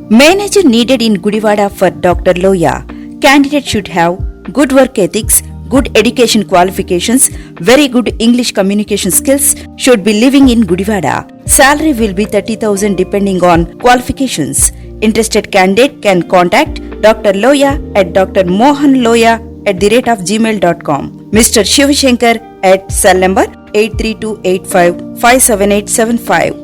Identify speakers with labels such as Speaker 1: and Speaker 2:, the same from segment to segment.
Speaker 1: Manager needed in Gudivada for Dr. Loya. Candidate should have good work ethics, good education qualifications, very good English communication skills, should be living in Gudivada. Salary will be 30,000 depending on qualifications. Interested candidate can contact Dr. Loya at drmohanloya@gmail.com. Mr. Shivashankar at cell number 83285577875.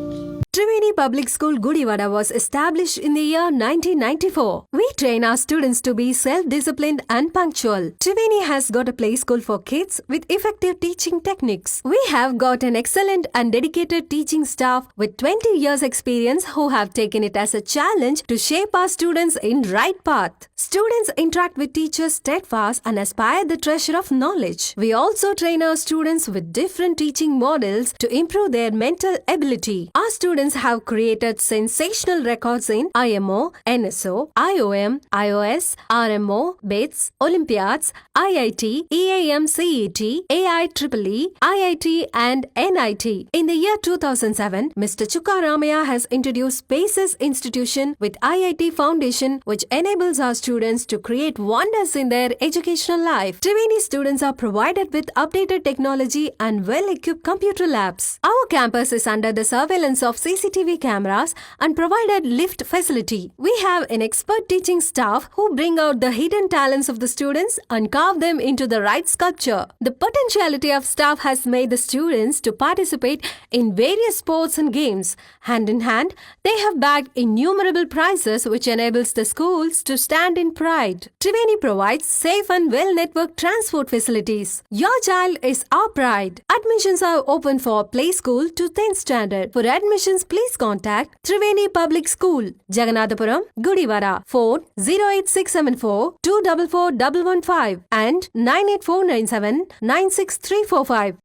Speaker 2: Triveni Public School Gudivada was established in the year 1994. We train our students to be self-disciplined and punctual. Triveni has got a play school for kids with effective teaching techniques. We have got an excellent and dedicated teaching staff with 20 years experience who have taken it as a challenge to shape our students in right path. Students interact with teachers steadfast and aspire the treasure of knowledge. We also train our students with different teaching models to improve their mental ability. Our students have created sensational records in IMO, NSO, IOM, IOS, RMO, BITS, Olympiads, IIT, EAM CET, AIEEE, IIT and NIT. In the year 2007, Mr. Chukka Ramaya has introduced Spaces Institution with IIT Foundation, which enables our students to create wonders in their educational life. Triveni students are provided with updated technology and well-equipped computer labs. Our campus is under the surveillance of CCTV cameras and provided lift facility. We have an expert teaching staff who bring out the hidden talents of the students and carve them into the right sculpture. The potentiality of staff has made the students to participate in various sports and games. Hand in hand, they have bagged innumerable prizes which enables the schools to stand in pride. Triveni provides safe and well-networked transport facilities. Your child is our pride. Admissions are open for play school to 10th standard. For admissions, please contact Triveni Public School, Jaganathapuram, Gudivada. Phone 08674 244115 and 98497 96345.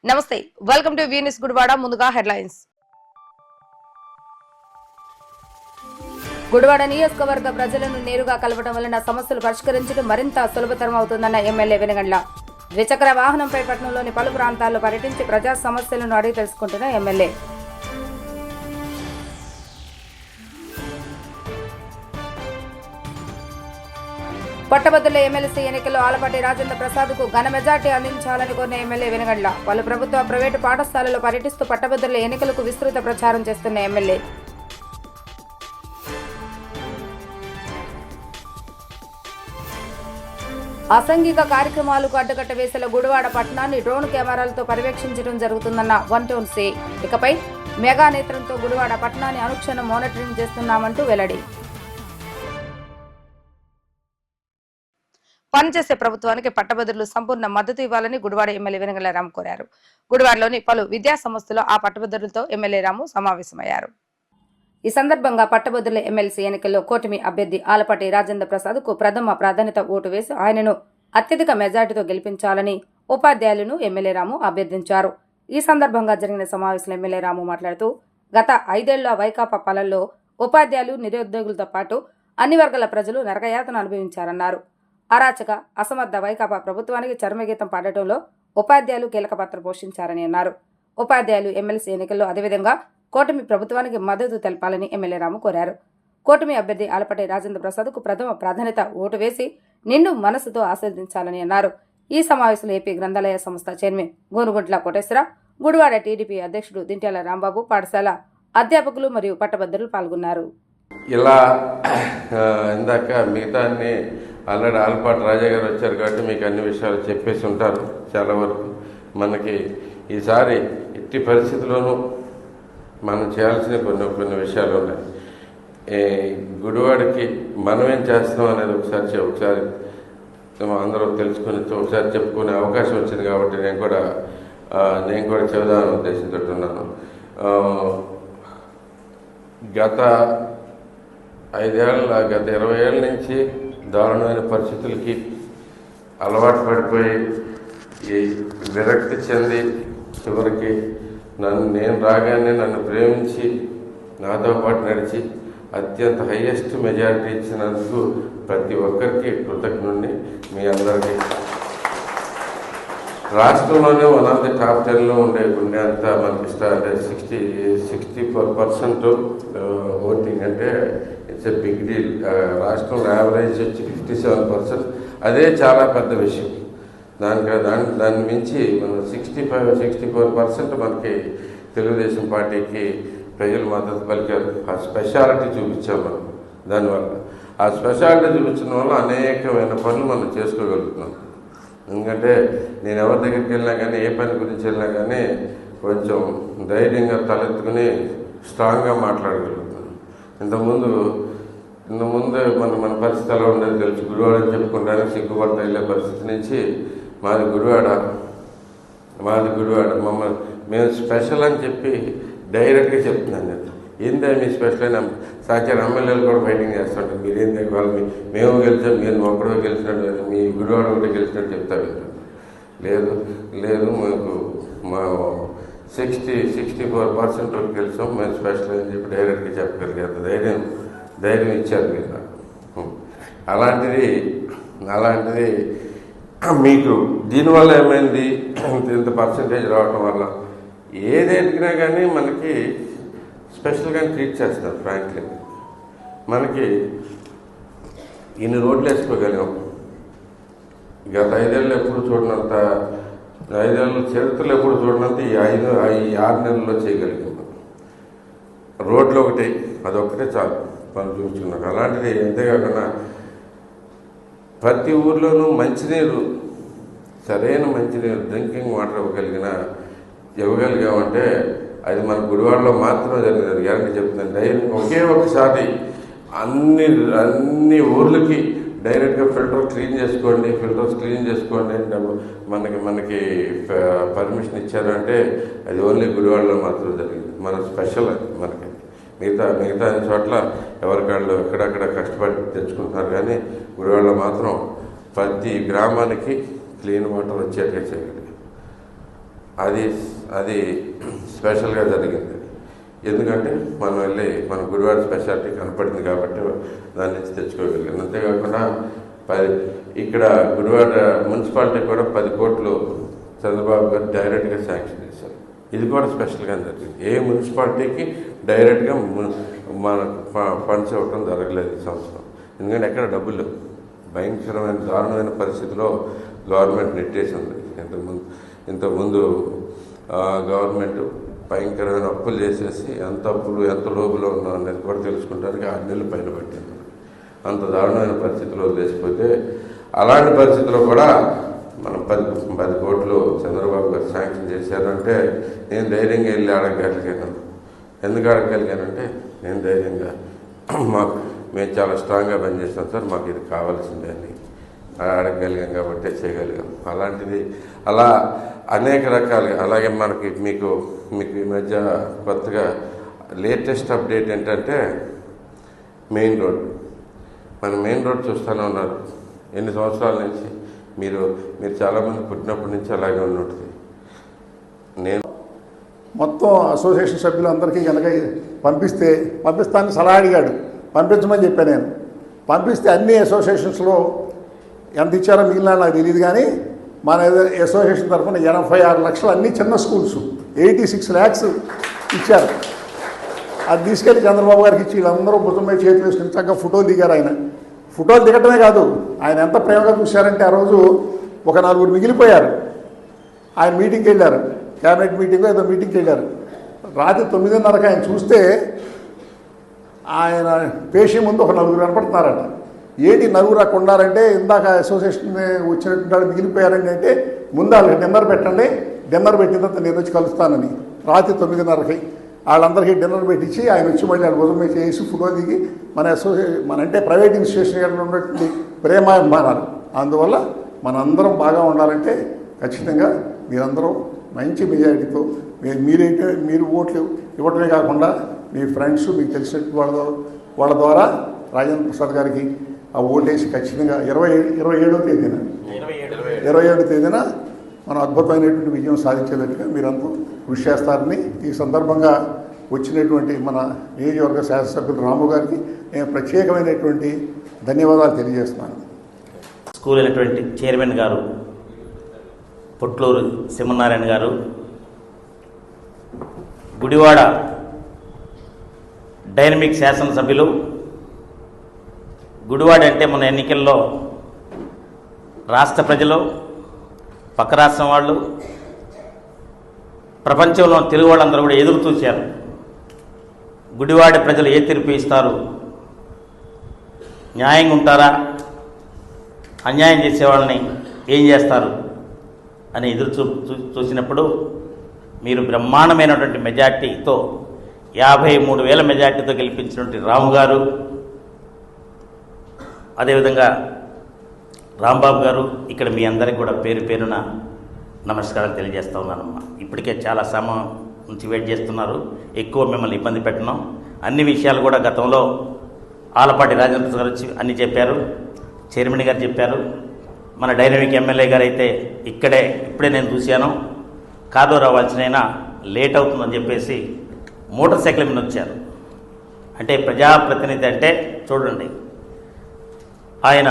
Speaker 3: నమస్తే, welcome to వీనిస్ Gudivada. ముందుగా headlines. Gudivada నియోజకవర్గ ప్రజలను నేరుగా కలవడం వలన సమస్యలు పరిష్కరించడం మరింత సులభతరం అవుతుందన్న ఎమ్మెల్యే వెనుగండ్ల. ద్విచక్ర వాహనంపై పట్టణంలోని పలు ప్రాంతాల్లో పర్యటించి ప్రజా సమస్యలను అడిగి తెలుసుకుంటున్న ఎమ్మెల్యే. పట్టభద్రుల ఎమ్మెల్సీ ఎన్నికల్లో ఆలపాటి రాజేంద్ర ప్రసాద్ కు ఘన మెజార్టీ అందించాలని కోరిన ఎమ్మెల్యే వెనుగండ్ల. పలు ప్రభుత్వ ప్రైవేటు పాఠశాలల్లో పర్యటిస్తూ పట్టభద్రుల ఎన్నికలకు విస్తృత ప్రచారం చేస్తున్న ఎమ్మెల్యే. అసాంఘిక కార్యక్రమాలకు అడ్డుకట్ట వేసేలా గుడివాడ పట్టణాన్ని డ్రోన్ కెమెరాలతో పర్యవేక్షించడం జరుగుతుందన్న వన్ టౌన్ సే. ఇకపై మెగా నేత్రంతో గుడివాడ పట్టణాన్ని అనుక్షణం మానిటరింగ్ చేస్తున్నామంటూ వెల్లడి. పనిచేసే ప్రభుత్వానికి పట్టభద్రులు సంపూర్ణ మద్దతు ఇవ్వాలని గుడివాడ ఎమ్మెల్యే వెనుగండ్ల రాము కోరారు. గుడివాడలోని పలు విద్యా సంస్థల్లో ఆ పట్టభద్రులతో ఎమ్మెల్యే రాము సమావేశమయ్యారు. ఈ సందర్భంగా పట్టభద్రుల ఎమ్మెల్సీ ఎన్నికల్లో కూటమి అభ్యర్థి ఆలపాటి రాజేంద్ర ప్రసాద్ కు ప్రథమ ప్రాధాన్యత ఓటు వేసి ఆయనను అత్యధిక మెజార్టీతో గెలిపించాలని ఉపాధ్యాయులను ఎమ్మెల్యే రాము అభ్యర్థించారు. ఈ సందర్భంగా జరిగిన సమావేశంలో ఎమ్మెల్యే రాము మాట్లాడుతూ గత 5 ఏళ్ల వైకాపా పాలనలో ఉపాధ్యాయులు, నిరుద్యోగులతో పాటు అన్ని వర్గాల ప్రజలు నరకయాతన అనుభవించారన్నారు. అరాచక అసమర్థ వైకాపా ప్రభుత్వానికి చర్మగీతం పాడటంలో ఉపాధ్యాయులు కీలక పాత్ర పోషించారని అన్నారు. ఉపాధ్యాయులు ఎమ్మెల్సీ ఎన్నికల్లో అదేవిధంగా కూటమి ప్రభుత్వానికి మద్దతు తెలపాలని ఎమ్మెల్యే రాము కోరారు. కూటమి అభ్యర్థి ఆలపాటి రాజేంద్ర ప్రసాద్ కు ప్రథమ ప్రాధాన్యత ఓటు వేసి నిండు మనసుతో ఆశీర్వదించాలని అన్నారు. ఈ సమావేశంలో ఏపీ గ్రంథాలయ సంస్థ చైర్మన్ గోనుగుంట్ల కోటేశ్వర, గుడివాడ టీడీపీ అధ్యక్షుడు దింట్యాల రాంబాబు, పాఠశాల అధ్యాపకులు మరియు పట్టభద్రులు పాల్గొన్నారు.
Speaker 4: ఇలా ఇందాక మిగతా ఆల్రెడీ ఆలపాటి రాజా గారు వచ్చారు కాబట్టి మీకు అన్ని విషయాలు చెప్పేసి ఉంటారు. చాలా వరకు మనకి ఈసారి ఎట్టి పరిస్థితుల్లోనూ మనం చేయాల్సిన కొన్ని విషయాలు ఉన్నాయి. గుడివాడకి మనం ఏం చేస్తున్నాం అనేది ఒకసారి అందరూ తెలుసుకుని ఒకసారి చెప్పుకునే అవకాశం వచ్చింది కాబట్టి నేను కూడా చెబుదామని ఉద్దేశంతో ఉన్నాను. గత 20 ఏళ్ళ నుంచి దారుణమైన పరిస్థితులకి అలవాటు పడిపోయి విరక్తి చెంది చివరికి నేను రాగానే నన్ను ప్రేమించి నాతో పాటు నడిచి అత్యంత హైయెస్ట్ మెజారిటీ ఇచ్చినందుకు ప్రతి ఒక్కరికి కృతజ్ఞుడిని. మీ అందరికీ రాష్ట్రంలోనే వన్ ఆఫ్ ది టాప్ 10లో ఉండేంత మనకి 64% ఓటింగ్ అంటే ఇట్స్ ఎ బిగ్ డీల్. రాష్ట్రంలో యావరేజ్ వచ్చి 57%. అదే చాలా పెద్ద విషయం. దాన్ని మించి మనం 64% మనకి తెలుగుదేశం పార్టీకి ప్రజలు మద్దతు పలికారు. ఆ స్పెషాలిటీ చూపించాం మనం. దానివల్ల ఆ స్పెషాలిటీ చూపించడం వల్ల అనేకమైన పనులు మనం చేసుకోగలుగుతున్నాం. ఎందుకంటే నేను ఎవరి దగ్గరికి వెళ్ళినా కానీ, ఏ పని గురించి వెళ్ళినా కానీ కొంచెం ధైర్యంగా తలెత్తుకుని స్ట్రాంగ్గా మాట్లాడగలుగుతున్నాను. ఇంతకుముందు మన పరిస్థితి ఎలా ఉండేది తెలుసు. గుడివాడ అని చెప్పుకుంటానికి సిగ్గుపడతా వెళ్ళే పరిస్థితి నుంచి మాది గుడివాడ మమ్మల్ని మేము స్పెషల్ అని చెప్పి డైరెక్ట్గా చెప్తున్నాను. నేను ఏంటో మీ స్పెషల్ అయినా సాక్షాత్ ఎమ్మెల్యేలు కూడా ఫైటింగ్ చేస్తుంటారు. మీరేం వాళ్ళు మేము గెలిచాం, మీరు ఒక్కడో గెలిచినట్టు, మీ గుడివాడ ఒకటి గెలిచినట్టు చెప్తా వింటారు. లేదు మా 64% వరకు గెలిచాం, మేము స్పెషల్ అని చెప్పి డైరెక్ట్గా చెప్పగలిగారు. ధైర్యం ఇచ్చారు మీరు నాకు. అలాంటిది మీకు దీనివల్ల ఏమైంది, ఇంత పర్సంటేజ్ రావటం వల్ల ఏదైనా కానీ మనకి స్పెషల్గా ట్రీట్ చేస్తారు. ఫ్రాంక్లీ మనకి ఇన్ని రోడ్లు వేసుకోగలిగాం. గత 5 ఏళ్ళు ఎప్పుడు చూడనంత, 5 ఏళ్ళ చరిత్రలో ఎప్పుడు చూడనంత ఈ 6 నెలల్లో చేయగలిగాం. రోడ్లు అదొక్కటే చాలు మనం చూస్తున్నారు. అలాంటిది అంతేకాకుండా ప్రతి ఊర్లోనూ సరైన మంచినీరు డ్రింకింగ్ వాటర్ ఇవ్వగలిగామంటే అది మన గుడివాడలో మాత్రమే జరిగింది. గ్యారంటీ చెప్తున్నాను. డైరెక్ట్ ఒకే ఒకసారి అన్ని ఊర్లకి డైరెక్ట్గా ఫిల్టర్స్ క్లీన్ చేసుకోండి అంటే మనకి పర్మిషన్ ఇచ్చారంటే అది ఓన్లీ గుడివాడలో మాత్రం జరిగింది. మన స్పెషల్ అది. మనకి మిగతా చోట్ల ఎవరికాళ్ళు ఎక్కడెక్కడ కష్టపడి తెచ్చుకుంటున్నారు, కానీ గుడివాడలో మాత్రం ప్రతి గ్రామానికి క్లీన్ వాటర్ వచ్చేట్టుగా చేయగలిగాం. అది స్పెషల్గా జరిగింది. ఎందుకంటే మనం వెళ్ళి మన గుడివాడ స్పెషాలిటీ కనపడింది కాబట్టి దాని నుంచి తెచ్చుకోగలిగాం. అంతేకాకుండా ఇక్కడ గుడివాడ మున్సిపాలిటీ కూడా 10 కోట్లు చంద్రబాబు గారు డైరెక్ట్గా శాంక్షన్ చేశారు. ఇది కూడా స్పెషల్గా జరిగింది. ఏ మున్సిపాలిటీకి డైరెక్ట్గా మన ఫండ్స్ ఇవ్వటం జరగలేదు ఈ సంవత్సరం. ఎందుకంటే ఎక్కడ డబ్బులు భయంకరమైన దారుణమైన పరిస్థితిలో గవర్నమెంట్ నెట్టేసింది. ఇంతకుముందు గవర్నమెంట్ భయంకరమైన అప్పులు చేసేసి ఎంత లోబులో ఉన్నా అనేది కూడా తెలుసుకుంటానికి 6 నెలలు పైన పట్టింది. అంత దారుణమైన పరిస్థితిలో లేచిపోతే అలాంటి పరిస్థితిలో కూడా మనం 10 కోట్లు చంద్రబాబు గారు శాంక్షన్ చేశారంటే నేను ధైర్యంగా వెళ్ళి అడగగలిగాను. ఎందుకు అడగగలిగానంటే నేను ధైర్యంగా మేము చాలా స్ట్రాంగ్గా పనిచేస్తాం సార్, మాకు ఇది కావాల్సిందే అని అడగగలిగాం కాబట్టి చేయగలిగాం. అలాంటిది అలా అనేక రకాలుగా. అలాగే మీకు ఈ మధ్య కొత్తగా లేటెస్ట్ అప్డేట్ ఏంటంటే మెయిన్ రోడ్ చూస్తూనే ఉన్నారు. ఎన్ని సంవత్సరాల నుంచి మీరు చాలామంది పుట్టినప్పటి నుంచి అలాగే ఉన్నట్టుంది. నేను
Speaker 5: మొత్తం అసోసియేషన్ సభ్యులందరికీ కనుక పంపిస్తానని సలహా అడిగాడు. పంపించమని చెప్పాను నేను. పంపిస్తే అన్ని అసోసియేషన్స్లో ఎంత ఇచ్చారో మిగిలిన నాకు తెలియదు, కానీ మన అసోసియేషన్ తరఫున 86 లక్షలు అన్ని చిన్న స్కూల్స్ 86 lakhs ఇచ్చారు. అది తీసుకెళ్ళి చంద్రబాబు గారికి ఇచ్చి వీళ్ళందరూ భుజం మీద చేతులు వేసుకుని చక్కగా ఫోటోలు దిగారు. ఆయన ఫోటోలు దిగటమే కాదు, ఆయన ఎంత ప్రేమగా చూశారంటే ఆ రోజు ఒక 4 మిగిలిపోయారు. ఆయన మీటింగ్కి వెళ్ళారు, క్యాబినెట్ మీటింగ్ ఏదో మీటింగ్కి వెళ్ళారు. రాత్రి 9:30కి ఆయన చూస్తే ఆయన పేషీ ముందు ఒక 4 కనపడుతున్నారట. ఏంటి 4 అక్కడ ఉన్నారంటే, ఇందాక అసోసియేషన్ వచ్చినట్టు మిగిలిపోయారండి అంటే, ముందు వాళ్ళకి డిన్నర్ పెట్టండి, డిన్నర్ పెట్టిన తర్వాత నేను వచ్చి కలుస్తానని రాత్రి 9:30కి వాళ్ళందరికీ డిన్నర్ పెట్టించి ఆయన వచ్చి మళ్ళీ ఆయన భుజం మీద చేసి ఫోటో దిగి మన అంటే ప్రైవేట్ ఇన్స్టిట్యూషన్ ఉన్నటువంటి ప్రేమాభిమానాలు. అందువల్ల మనందరం బాగా ఉండాలంటే ఖచ్చితంగా మీరందరూ మంచి మెజారిటీతో మీరు ఓట్లు ఇవ్వటమే కాకుండా మీ ఫ్రెండ్స్ మీకు తెలిసినట్టు వాళ్ళ ద్వారా రాజేంద్ర ప్రసాద్ గారికి ఆ ఓటేసి ఖచ్చితంగా 27వ తేదీన మనం అద్భుతమైనటువంటి విజయం సాధించేటట్టుగా మీరంతా కృషి చేస్తారని ఈ సందర్భంగా వచ్చినటువంటి మన నియోజకవర్గ శాసనసభ్యులు రాము గారికి నేను ప్రత్యేకమైనటువంటి ధన్యవాదాలు తెలియజేస్తున్నాను.
Speaker 6: స్కూల్ అయినటువంటి చైర్మన్ గారు పొట్లూరు సింహనారాయణ గారు, గుడివాడ డైనమిక్ శాసనసభ్యులు, గుడివాడ అంటే మన ఎన్నికల్లో రాష్ట్ర ప్రజలు, పక్క రాష్ట్రం వాళ్ళు, ప్రపంచంలో తెలుగు వాళ్ళందరూ కూడా ఎదురు చూశారు. గుడివాడ ప్రజలు ఏ తీర్పు ఇస్తారు, న్యాయంగా ఉంటారా, అన్యాయం చేసేవాళ్ళని ఏం చేస్తారు అని ఎదురు చూసినప్పుడు మీరు బ్రహ్మాండమైనటువంటి మెజార్టీతో 53,000 మెజార్టీతో గెలిపించినటువంటి రాము గారు, అదేవిధంగా రాంబాబు గారు, ఇక్కడ మీ అందరికీ కూడా పేరు పేరున నమస్కారాలు తెలియజేస్తూ ఉన్నానమ్మా. ఇప్పటికే చాలా సమయం నుంచి వెయిట్ చేస్తున్నారు, ఎక్కువ మిమ్మల్ని ఇబ్బంది పెట్టడం. అన్ని విషయాలు కూడా గతంలో ఆలపాటి రాజేంద్ర గారు వచ్చి అన్నీ చెప్పారు, చైర్మన్ గారు చెప్పారు. మన డైనమిక్ ఎమ్మెల్యే గారు అయితే ఇప్పుడే నేను చూశాను, కారులో రావాల్సినైనా లేట్ అవుతుందని చెప్పేసి మోటార్ సైకిల్ మీద వచ్చారు. అంటే ప్రజాప్రతినిధి అంటే చూడండి, ఆయన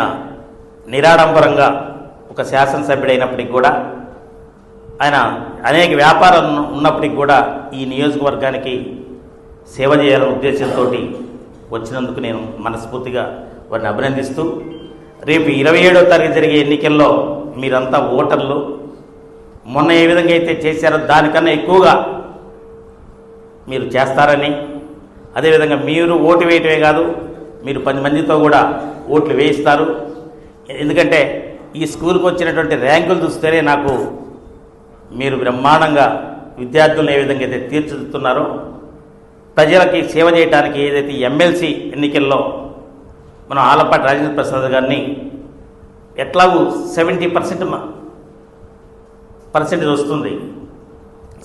Speaker 6: నిరాడంబరంగా ఒక శాసనసభ్యుడైనప్పటికి కూడా, ఆయన అనేక వ్యాపారాలు ఉన్నప్పటికి కూడా ఈ నియోజకవర్గానికి సేవ చేయాలనే ఉద్దేశంతో వచ్చినందుకు నేను మనస్ఫూర్తిగా వారిని అభినందిస్తూ, రేపు 27వ తారీఖు జరిగే ఎన్నికల్లో మీరంతా ఓటర్లు మొన్న ఏ విధంగా అయితే చేశారో దానికన్నా ఎక్కువగా మీరు చేస్తారని, అదేవిధంగా మీరు ఓటు వేయటమే కాదు, మీరు 10 మందితో కూడా ఓట్లు వేయిస్తారు. ఎందుకంటే ఈ స్కూల్కి వచ్చినటువంటి ర్యాంకులు చూస్తేనే నాకు మీరు బ్రహ్మాండంగా విద్యార్థులను ఏ విధంగా అయితే తీర్చిదిద్దుతున్నారో, ప్రజలకి సేవ చేయడానికి ఏదైతే ఎమ్మెల్సీ ఎన్నికల్లో మనం ఆలపాటి రాజేంద్ర ప్రసాద్ గారిని ఎట్లాగూ 70% వస్తుంది,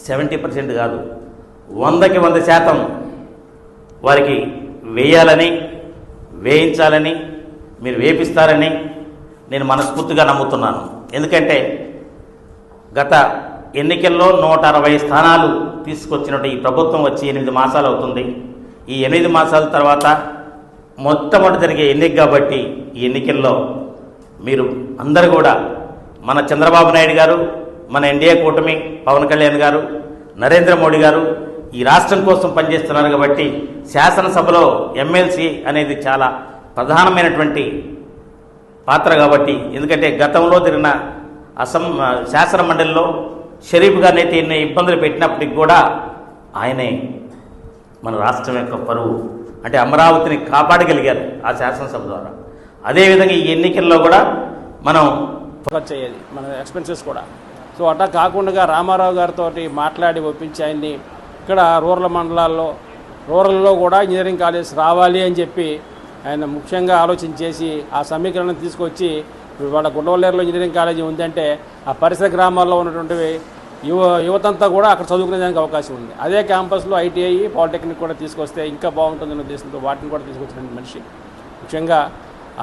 Speaker 6: 70% కాదు, 100కి 100% వారికి వేయాలని, వేయించాలని, మీరు వేపిస్తారని నేను మనస్ఫూర్తిగా నమ్ముతున్నాను. ఎందుకంటే గత ఎన్నికల్లో 160 స్థానాలు తీసుకొచ్చినట్టు ఈ ప్రభుత్వం వచ్చి 8 మాసాలు అవుతుంది. ఈ 8 మాసాల తర్వాత మొట్టమొదటి జరిగే ఎన్నిక కాబట్టి ఈ ఎన్నికల్లో మీరు అందరూ కూడా మన చంద్రబాబు నాయుడు గారు, మన ఎన్డీఏ కూటమి, పవన్ కళ్యాణ్ గారు, నరేంద్ర మోడీ గారు ఈ రాష్ట్రం కోసం పనిచేస్తున్నారు కాబట్టి శాసనసభలో ఎమ్మెల్సీ అనేది చాలా ప్రధానమైనటువంటి పాత్ర కాబట్టి, ఎందుకంటే గతంలో జరిగిన శాసన మండలిలో షరీఫ్ గారిని అయితే ఎన్ని ఇబ్బందులు పెట్టినప్పటికి కూడా ఆయనే మన రాష్ట్రం యొక్క పరువు, అంటే అమరావతిని కాపాడగలిగారు ఆ శాసనసభ ద్వారా. అదేవిధంగా ఈ ఎన్నికల్లో కూడా మనం
Speaker 7: ఖర్చు అయ్యేది మన ఎక్స్పెన్సెస్ కూడా. సో అట్లా కాకుండా రామారావు గారితో మాట్లాడి ఒప్పించి ఆయన్ని ఇక్కడ రూరల్లో కూడా ఇంజనీరింగ్ కాలేజ్ రావాలి అని చెప్పి ఆయన ముఖ్యంగా ఆలోచించేసి ఆ సమీకరణం తీసుకొచ్చి వాళ్ళ గుండవల్లేరులో ఇంజనీరింగ్ కాలేజీ ఉందంటే ఆ పరిసర గ్రామాల్లో ఉన్నటువంటి యువతంతా కూడా అక్కడ చదువుకునేదానికి అవకాశం ఉంది. అదే క్యాంపస్లో ఐటీఐ, పాలిటెక్నిక్ కూడా తీసుకొస్తే ఇంకా బాగుంటుందనే ఉద్దేశంతో వాటిని కూడా తీసుకొచ్చిన మనిషి. ముఖ్యంగా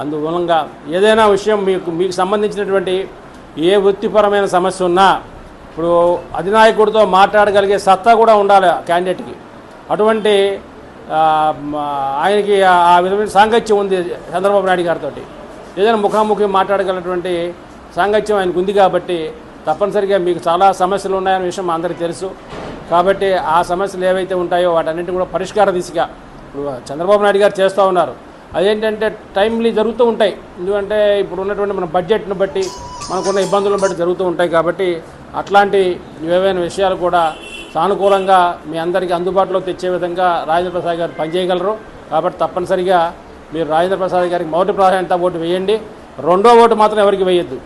Speaker 7: అందువలంగా ఏదైనా విషయం మీకు సంబంధించినటువంటి ఏ వృత్తిపరమైన సమస్య ఉన్నా ఇప్పుడు అధినాయకుడితో మాట్లాడగలిగే సత్తా కూడా ఉండాలి క్యాండిడేట్కి. అటువంటి ఆయనకి ఆ విధమైన సాంగత్యం ఉంది చంద్రబాబు నాయుడు గారితో. ఏదైనా ముఖాముఖి మాట్లాడగలటువంటి సాంగత్యం ఆయనకు ఉంది కాబట్టి తప్పనిసరిగా మీకు చాలా సమస్యలు ఉన్నాయనే విషయం అందరికీ తెలుసు. కాబట్టి ఆ సమస్యలు ఏవైతే ఉంటాయో వాటన్నింటినీ కూడా పరిష్కార దిశగా ఇప్పుడు చంద్రబాబు నాయుడు గారు చేస్తూ ఉన్నారు. అదేంటంటే టైమ్లీ జరుగుతూ ఉంటాయి, ఎందుకంటే ఇప్పుడు ఉన్నటువంటి మన బడ్జెట్ను బట్టి మనకున్న ఇబ్బందులను బట్టి జరుగుతూ ఉంటాయి. కాబట్టి అట్లాంటి ఏవైనా విషయాలు కూడా సానుకూలంగా మీ అందరికీ అందుబాటులో తెచ్చే విధంగా రాజేంద్ర ప్రసాద్ గారు పనిచేయగలరు. కాబట్టి తప్పనిసరిగా మీరు రాజేంద్ర ప్రసాద్ గారికి మొదటి ప్రాధాన్యత ఓటు వేయండి. రెండో ఓటు మాత్రం ఎవరికి వేయద్దు.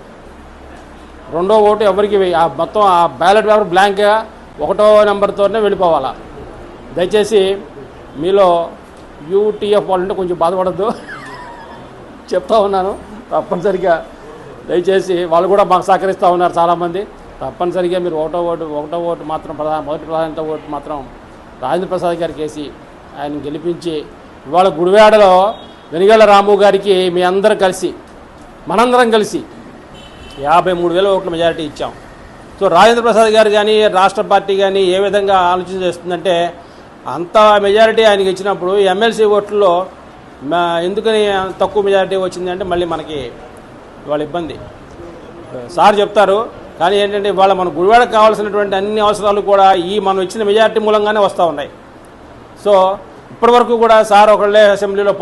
Speaker 7: రెండో ఓటు ఎవరికి మొత్తం ఆ బ్యాలెట్ పేపర్ బ్లాంక్గా 1వ నెంబర్తోనే వెళ్ళిపోవాలా. దయచేసి మీలో యూటీఎఫ్ వాళ్ళంటే కొంచెం బాధపడద్దు చెప్తా ఉన్నాను. తప్పనిసరిగా దయచేసి వాళ్ళు కూడా మాకు సహకరిస్తూ ఉన్నారు చాలామంది. తప్పనిసరిగా మీరు ఒకటో ఓటు మాత్రం మొదటి ప్రాధాన్యత ఓటు మాత్రం రాజేంద్ర ప్రసాద్ గారికి వేసి ఆయన గెలిపించి ఇవాళ గుడివాడలో వెనిగళ్ల రాము గారికి మీ అందరం కలిసి మనందరం కలిసి 53,000 ఓట్ల మెజారిటీ ఇచ్చాం. సో రాజేంద్ర ప్రసాద్ గారు కానీ రాష్ట్ర పార్టీ కానీ ఏ విధంగా ఆలోచన చేస్తుందంటే అంత మెజారిటీ ఆయనకి ఇచ్చినప్పుడు ఎమ్మెల్సీ ఓట్లలో ఎందుకని తక్కువ మెజారిటీ వచ్చింది అంటే మళ్ళీ మనకి ఇవాళ ఇబ్బంది. సార్ చెప్తారు, కానీ ఏంటంటే ఇవాళ మన గుడివాడకు కావాల్సినటువంటి అన్ని అవసరాలు కూడా మనం ఇచ్చిన మెజారిటీ మూలంగానే వస్తూ ఉన్నాయి. సో ఇప్పటివరకు కూడా సార్ ఒకళ్ళే అసెంబ్లీలో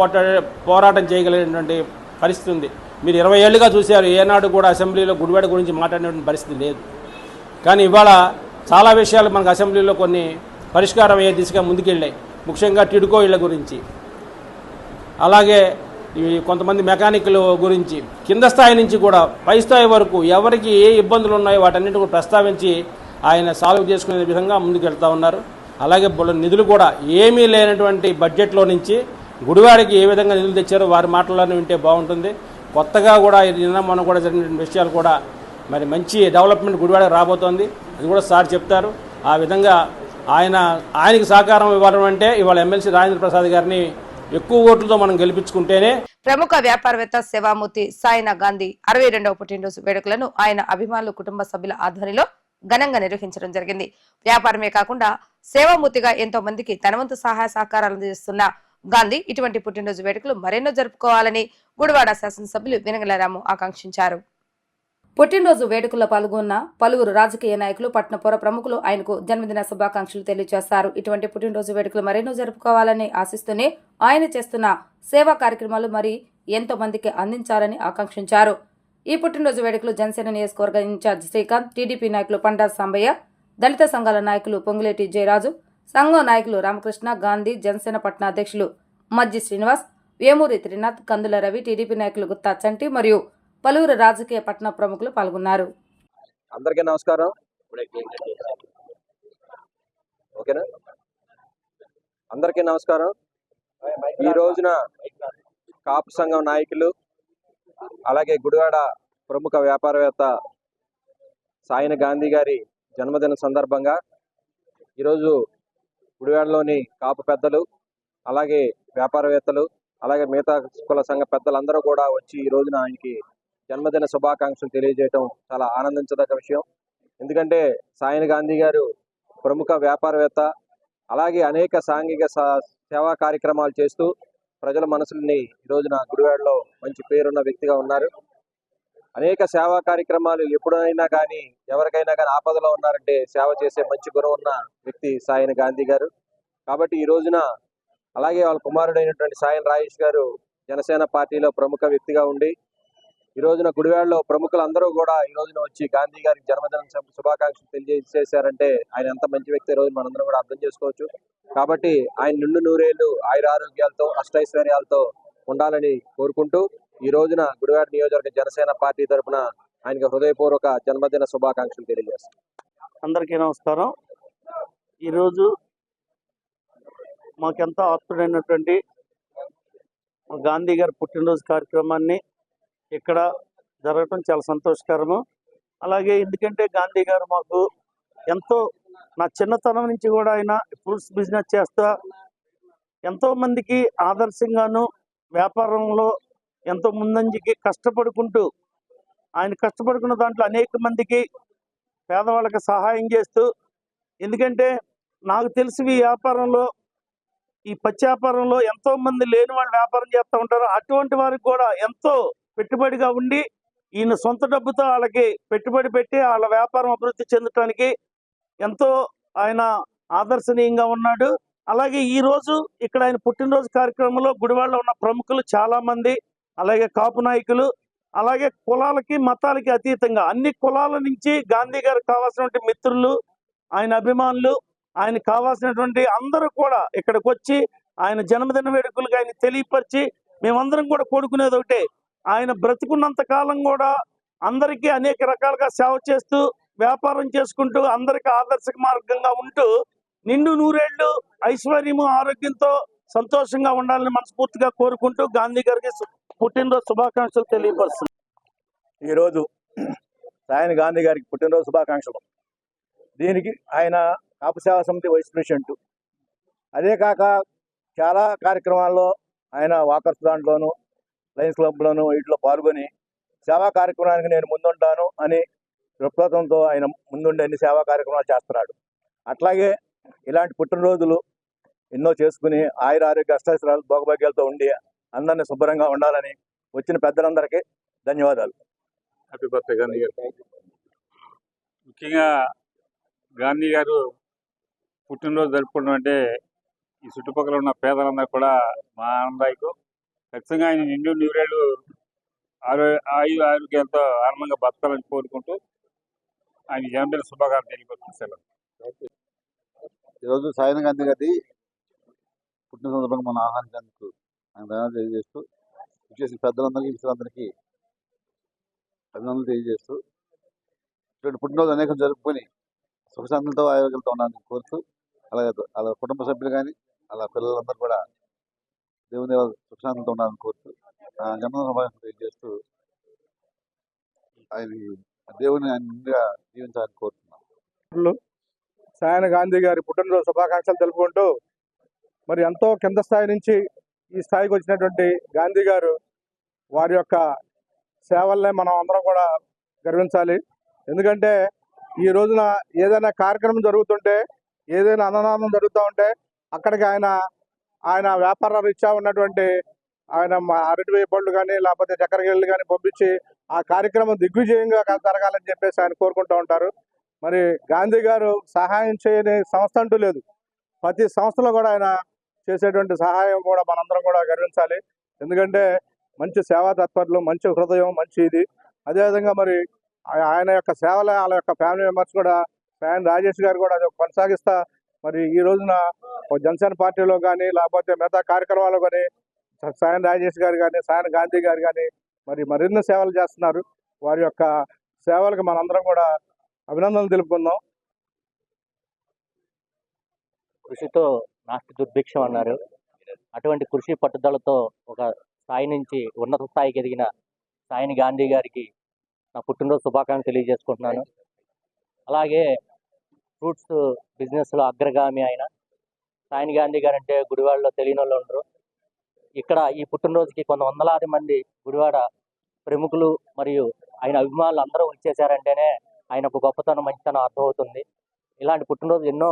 Speaker 7: పోరాటం చేయగలిగినటువంటి పరిస్థితి ఉంది. మీరు 20 ఏళ్ళుగా చూశారు, ఏనాడు కూడా అసెంబ్లీలో గుడివాడ గురించి మాట్లాడినటువంటి పరిస్థితి లేదు. కానీ ఇవాళ చాలా విషయాలు మనకు అసెంబ్లీలో కొన్ని పరిష్కారం అయ్యే దిశగా ముందుకెళ్ళాయి. ముఖ్యంగా టిడ్కో ఇళ్ల గురించి, అలాగే కొంతమంది మెకానిక్ల గురించి, కింద స్థాయి నుంచి కూడా పై స్థాయి వరకు ఎవరికి ఏ ఇబ్బందులు ఉన్నాయో వాటన్నిటి కూడా ప్రస్తావించి ఆయన సాల్వ్ చేసుకునే విధంగా ముందుకెళ్తూ ఉన్నారు. అలాగే నిధులు కూడా ఏమీ లేనటువంటి బడ్జెట్లో నుంచి గుడివాడికి ఏ విధంగా నిధులు తెచ్చారో వారి మాటలను వింటే బాగుంటుంది. కొత్తగా కూడా నిన్న మనం కూడా జరిగిన విషయాలు కూడా మరి మంచి డెవలప్మెంట్ గుడివాడకి రాబోతోంది. అది కూడా సార్ చెప్తారు. ఆ విధంగా ఆయనకి సహకారం ఇవ్వడం అంటే ఇవాళ ఎమ్మెల్సీ రాజేంద్ర ప్రసాద్ గారిని ఎక్కువ ఓట్లతో మనం గెలిపించుకుంటేనే.
Speaker 3: ప్రముఖ వ్యాపారవేత్త సేవామూర్తి సాయినా గాంధీ 62వ పుట్టినరోజు వేడుకలను ఆయన అభిమానులు, కుటుంబ సభ్యుల ఆధ్వర్యంలో ఘనంగా నిర్వహించడం జరిగింది. వ్యాపారమే కాకుండా సేవామూర్తిగా ఎంతో మందికి తన వంతు సహాయ సహకారాలు అందిస్తున్న గాంధీ ఇటువంటి పుట్టినరోజు వేడుకలు మరెన్నో జరుపుకోవాలని గుడివాడ శాసనసభ్యులు వెనగల రాము ఆకాంక్షించారు. పుట్టినరోజు వేడుకల్లో పాల్గొన్న పలువురు రాజకీయ నాయకులు, పట్టణపుర ప్రముఖులు ఆయనకు జన్మదిన శుభాకాంక్షలు తెలియజేశారు. ఇటువంటి పుట్టినరోజు వేడుకలు మరెన్నో జరుపుకోవాలని ఆశిస్తూనే ఆయన చేస్తున్న సేవా కార్యక్రమాలు మరి ఎంతో మందికి అందించాలని ఆకాంక్షించారు. ఈ పుట్టినరోజు వేడుకలు జనసేన నియోజకవర్గ ఇన్ఛార్జ్ శ్రీకాంత్, టీడీపీ నాయకులు పండా సాంబయ్య, దళిత సంఘాల నాయకులు పొంగులేటి జయరాజు, సంఘం నాయకులు రామకృష్ణ, గాంధీ, జనసేన పట్టణ అధ్యక్షులు మజ్జి శ్రీనివాస్, వేమూరి త్రినాథ్, కందుల రవి, టీడీపీ నాయకులు గుత్తా చంటి మరియు పలువురు రాజకీయ పట్టణ ప్రముఖులు పాల్గొన్నారు.
Speaker 8: అందరికీ నమస్కారం. ఓకేనా? అందరికీ నమస్కారం. ఈ రోజున కాపు సంఘం నాయకులు, అలాగే గుడివాడ ప్రముఖ వ్యాపారవేత్త సాయిన గాంధీ గారి జన్మదిన సందర్భంగా ఈరోజు గుడివాడలోని కాపు పెద్దలు, అలాగే వ్యాపారవేత్తలు, అలాగే మిగతా కుల సంఘ పెద్దలందరూ కూడా వచ్చి ఈ రోజున ఆయనకి జన్మదిన శుభాకాంక్షలు తెలియజేయడం చాలా ఆనందించదగ్గ విషయం. ఎందుకంటే సాయిన గాంధీ గారు ప్రముఖ వ్యాపారవేత్త, అలాగే అనేక సాంఘిక సేవా కార్యక్రమాలు చేస్తూ ప్రజల మనసుల్ని ఈ రోజున గుడివాడలో మంచి పేరున్న వ్యక్తిగా ఉన్నారు. అనేక సేవా కార్యక్రమాలు ఎప్పుడైనా కానీ, ఎవరికైనా కానీ ఆపదలో ఉన్నారంటే సేవ చేసే మంచి గుణం ఉన్న వ్యక్తి సాయిన గాంధీ గారు. కాబట్టి ఈ రోజున అలాగే వాళ్ళ కుమారుడైనటువంటి సాయిన రాజేష్ గారు జనసేన పార్టీలో ప్రముఖ వ్యక్తిగా ఉండి ఈ రోజున గుడివాడలో ప్రముఖులందరూ కూడా ఈ రోజున వచ్చి గాంధీ గారికి జన్మదిన శుభాకాంక్షలు తెలియజేశారంటే ఆయన ఎంత మంచి వ్యక్తి ఈ రోజు మనందరం కూడా అర్థం చేసుకోవచ్చు. కాబట్టి ఆయన నిండు నూరేళ్లు ఆయురారోగ్యాలతో, అష్టైశ్వర్యాలతో ఉండాలని కోరుకుంటూ ఈ రోజున గుడివాడ నియోజకవర్గ జనసేన పార్టీ తరఫున ఆయనకు హృదయపూర్వక జన్మదిన శుభాకాంక్షలు తెలియజేస్తాం.
Speaker 9: అందరికీ నమస్కారం. ఈరోజు మాకెంతో ఆప్తుడైనటువంటి గాంధీ గారి పుట్టినరోజు కార్యక్రమాన్ని ఇక్కడ జరగటం చాలా సంతోషకరము. అలాగే ఎందుకంటే గాంధీ గారు మాకు ఎంతో, నా చిన్నతనం నుంచి కూడా ఆయన ఫ్రూట్స్ బిజినెస్ చేస్తా ఎంతో మందికి ఆదర్శంగాను, వ్యాపారంలో ఎంతో ముందంజకి కష్టపడుకుంటూ, ఆయన కష్టపడుకున్న దాంట్లో అనేక మందికి పేదవాళ్ళకి సహాయం చేస్తూ, ఎందుకంటే నాకు తెలిసి ఈ వ్యాపారంలో, ఈ పచ్చి వ్యాపారంలో ఎంతో మంది లేని వాళ్ళు వ్యాపారం చేస్తూ ఉంటారు. అటువంటి వారికి కూడా ఎంతో పెట్టుబడిగా ఉండి ఈయన సొంత డబ్బుతో వాళ్ళకి పెట్టుబడి పెట్టి వాళ్ళ వ్యాపారం అభివృద్ధి చెందటానికి ఎంతో ఆయన ఆదర్శనీయంగా ఉన్నాడు. అలాగే ఈ రోజు ఇక్కడ ఆయన పుట్టినరోజు కార్యక్రమంలో గుడివాడలో ఉన్న ప్రముఖులు చాలా మంది, అలాగే కాపు నాయకులు, అలాగే కులాలకి మతాలకి అతీతంగా అన్ని కులాల నుంచి గాంధీ గారికి కావాల్సినటువంటి మిత్రులు, ఆయన అభిమానులు, ఆయన కావాల్సినటువంటి అందరూ కూడా ఇక్కడికి వచ్చి ఆయన జన్మదిన వేడుకలకు ఆయన తెలియపరిచి మేమందరం కూడా కోరుకునేది ఒకటే, ఆయన బ్రతికున్నంత కాలం కూడా అందరికీ అనేక రకాలుగా సేవ చేస్తూ, వ్యాపారం చేసుకుంటూ, అందరికీ ఆదర్శక మార్గంగా ఉంటూ నిండు నూరేళ్లు ఐశ్వర్యము, ఆరోగ్యంతో సంతోషంగా ఉండాలని మనస్ఫూర్తిగా కోరుకుంటూ గాంధీ గారికి పుట్టినరోజు శుభాకాంక్షలు తెలియపరుస్తుంది.
Speaker 8: ఈరోజు సాయిన గాంధీ గారికి పుట్టినరోజు శుభాకాంక్షలు. దీనికి ఆయన కాపు సేవా సమితి వైస్ ప్రెసిడెంట్. అదే కాక చాలా కార్యక్రమాల్లో ఆయన వాకర్స్ దాంట్లోనూ, లయన్స్ క్లబ్లోనూ వీటిలో పాల్గొని సేవా కార్యక్రమానికి నేను ముందుంటాను అని దృక్పథంతో ఆయన ముందుండి అన్ని సేవా కార్యక్రమాలు చేస్తున్నాడు. అట్లాగే ఇలాంటి పుట్టినరోజులు
Speaker 10: ఎన్నో చేసుకుని ఆయుర ఆరోగ్య అష్టాశ్రాలు భోగభాగ్యాలతో ఉండి అందరినీ శుభ్రంగా ఉండాలని వచ్చిన పెద్దలందరికీ ధన్యవాదాలు.
Speaker 11: హ్యాపీ బర్త్డే గాంధీ గారు. ముఖ్యంగా గాంధీ గారు పుట్టినరోజు జరుపుకోవడం అంటే ఈ చుట్టుపక్కల ఉన్న పేదలందరూ కూడా మా ఆనందాయకు. ఖచ్చితంగా ఆయన నిండు నూరేళ్ళు ఆరోగ్యాలతో ఆనందంగా బతకాలని కోరుకుంటూ ఆయన జన్మదిన శుభాకాంక్షలు తెలియపరుస్తున్నాను.
Speaker 12: ఈరోజు సాయన గాంధీ గారి పుట్టిన సందర్భంగా మనం ఆహ్వానించేందుకు ఆయన ధన్యవాదాలు తెలియజేస్తూ విశేష పెద్దలందరికీ విషయాలందరికీ అభినందనలు తెలియజేస్తూ ఇటువంటి పుట్టినరోజు అనేకం జరుపుకొని సుఖశాంతులతో ఆరోగ్యాలతో ఉండాలని కోరుతూ అలాగే అలా కుటుంబ సభ్యులు కానీ అలా పిల్లలందరూ కూడా దేవుని సుఖశాంతులతో ఉండాలని కోరుతూ జన్మదిన శుభాకాంక్షలు తెలియజేస్తూ ఆయన దేవుని ఆయన ముందుగా జీవించాలని కోరుతున్నాం.
Speaker 10: సాయన గాంధీ గారి పుట్టినరోజు శుభాకాంక్షలు తెలుపుకుంటూ మరి ఎంతో కింద స్థాయి నుంచి ఈ స్థాయికి వచ్చినటువంటి గాంధీ గారు వారి యొక్క సేవల్ని మనం అందరం కూడా గర్వించాలి. ఎందుకంటే ఈ రోజున ఏదైనా కార్యక్రమం జరుగుతుంటే, ఏదైనా అన్నదానం జరుగుతూ ఉంటే అక్కడికి ఆయన వ్యాపార రీత్యా ఉన్నటువంటి ఆయన అరటి వేయ పళ్ళు కానీ లేకపోతే చక్కెర గెళ్ళు కానీ పంపించి ఆ కార్యక్రమం దిగ్విజయంగా జరగాలని చెప్పేసి ఆయన కోరుకుంటూ ఉంటారు. మరి గాంధీ గారు సహాయం చేయని సంస్థ అంటూ లేదు. ప్రతి సంస్థలో కూడా ఆయన చేసేటువంటి సహాయం కూడా మనందరం కూడా గర్వించాలి. ఎందుకంటే మంచి సేవా తత్పరులు, మంచి హృదయం, మంచి ఇది. అదేవిధంగా మరి ఆయన యొక్క సేవల వాళ్ళ యొక్క ఫ్యామిలీ మెంబర్స్ కూడా సాయన రాజేష్ గారు కూడా అది కొనసాగిస్తా మరి ఈ రోజున జనసేన పార్టీలో కానీ లేకపోతే మిగతా కార్యక్రమాలు కానీ సాయన రాజేష్ గారు కానీ సాయన గాంధీ గారు కానీ మరి మరిన్ని సేవలు చేస్తున్నారు. వారి యొక్క సేవలకు మనందరం కూడా అభినందనలు తెలుపుకుందాం.
Speaker 13: కృషితో నాస్తి దుర్భిక్షం అన్నారు. అటువంటి కృషి పట్టుదలతో ఒక స్థాయి నుంచి ఉన్నత స్థాయికి ఎదిగిన సాయన గాంధీ గారికి నా పుట్టినరోజు శుభాకాంక్షలు తెలియజేసుకుంటున్నాను. అలాగే ఫ్రూట్స్ బిజినెస్లో అగ్రగామి ఆయన సాయన గాంధీ గారు అంటే గుడివాడలో తెలియని వాళ్ళు ఉండరు. ఇక్కడ ఈ పుట్టినరోజుకి కొన్ని వందలాది మంది గుడివాడ ప్రముఖులు మరియు ఆయన అభిమానులు అందరూ వచ్చేసారంటేనే ఆయన ఒక గొప్పతనం, మంచితనం అర్థమవుతుంది. ఇలాంటి పుట్టినరోజు ఎన్నో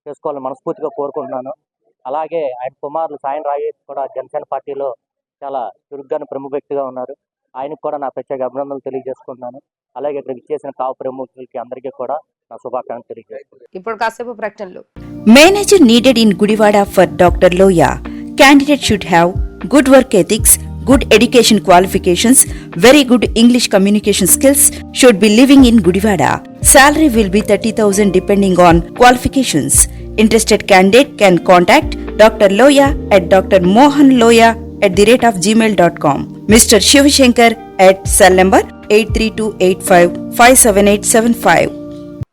Speaker 13: చేసుకోవాలని మనస్ఫూర్తిగా కోరుకుంటున్నాను. అలాగే ఆయన కుమారులు సాయన రాజేష్ కూడా జనసేన పార్టీలో చాలా చురుగ్గాను ప్రముఖ వ్యక్తిగా ఉన్నారు. ఆయనకు కూడా నా ప్రత్యేక అభినందనలు తెలియజేసుకుంటున్నాను. అలాగే ఇక్కడ ఇచ్చేసిన కావు ప్రముఖులకి అందరికీ కూడా నా శుభాకాంక్షలు తెలియజేసుకుంటున్నాను.
Speaker 3: ఇప్పుడు కాసేపు ప్రకటనలు.
Speaker 1: Manager needed in Gudivada for Dr. Loya. Candidate should have good work ethics, good education qualifications, very good English communication skills, should be living in Gudivada. Salary will be 30,000 depending on qualifications. Interested candidate can contact Dr. Loya at drmohanloya@gmail.com. Mr. Shivashankar at cell number 83285578575.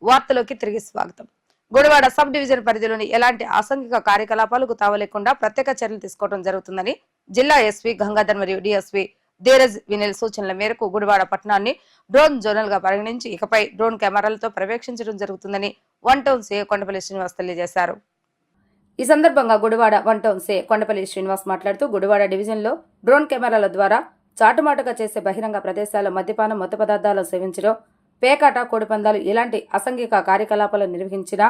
Speaker 3: వార్తలోకి తిరిగి స్వాగతం. Gudivada sub division పరిధిలోని ఎలాంటి అసాంఘిక కార్యకలాపాలకు తావలేకుండా ప్రత్యేక చర్యలు తీసుకోవడం జరుగుతుందని జిల్లా ఎస్పీ గంగాధర్ మరియు డిఎస్పీ ధీరజ్ వినిల్ సూచనల మేరకు గుడివాడ పట్టణాన్ని డ్రోన్ జోనల్ గా పరిగణించి ఇకపై డ్రోన్ కెమెరాలతో పర్యవేక్షించడం జరుగుతుందని one town CA Kondapalli Srinivas తెలియజేశారు. ఈ సందర్భంగా Gudivada one town CA Kondapalli Srinivas మాట్లాడుతూ గుడివాడ డివిజన్ లో డ్రోన్ కెమెరాల ద్వారా చాటుమాటుగా చేసే బహిరంగ ప్రదేశాల్లో మద్యపానం, మత్తు పదార్థాలు సేవించడం, పేకాట, కోడిపందాలు ఇలాంటి అసాంఘిక కార్యకలాపాలు నిర్వహించినా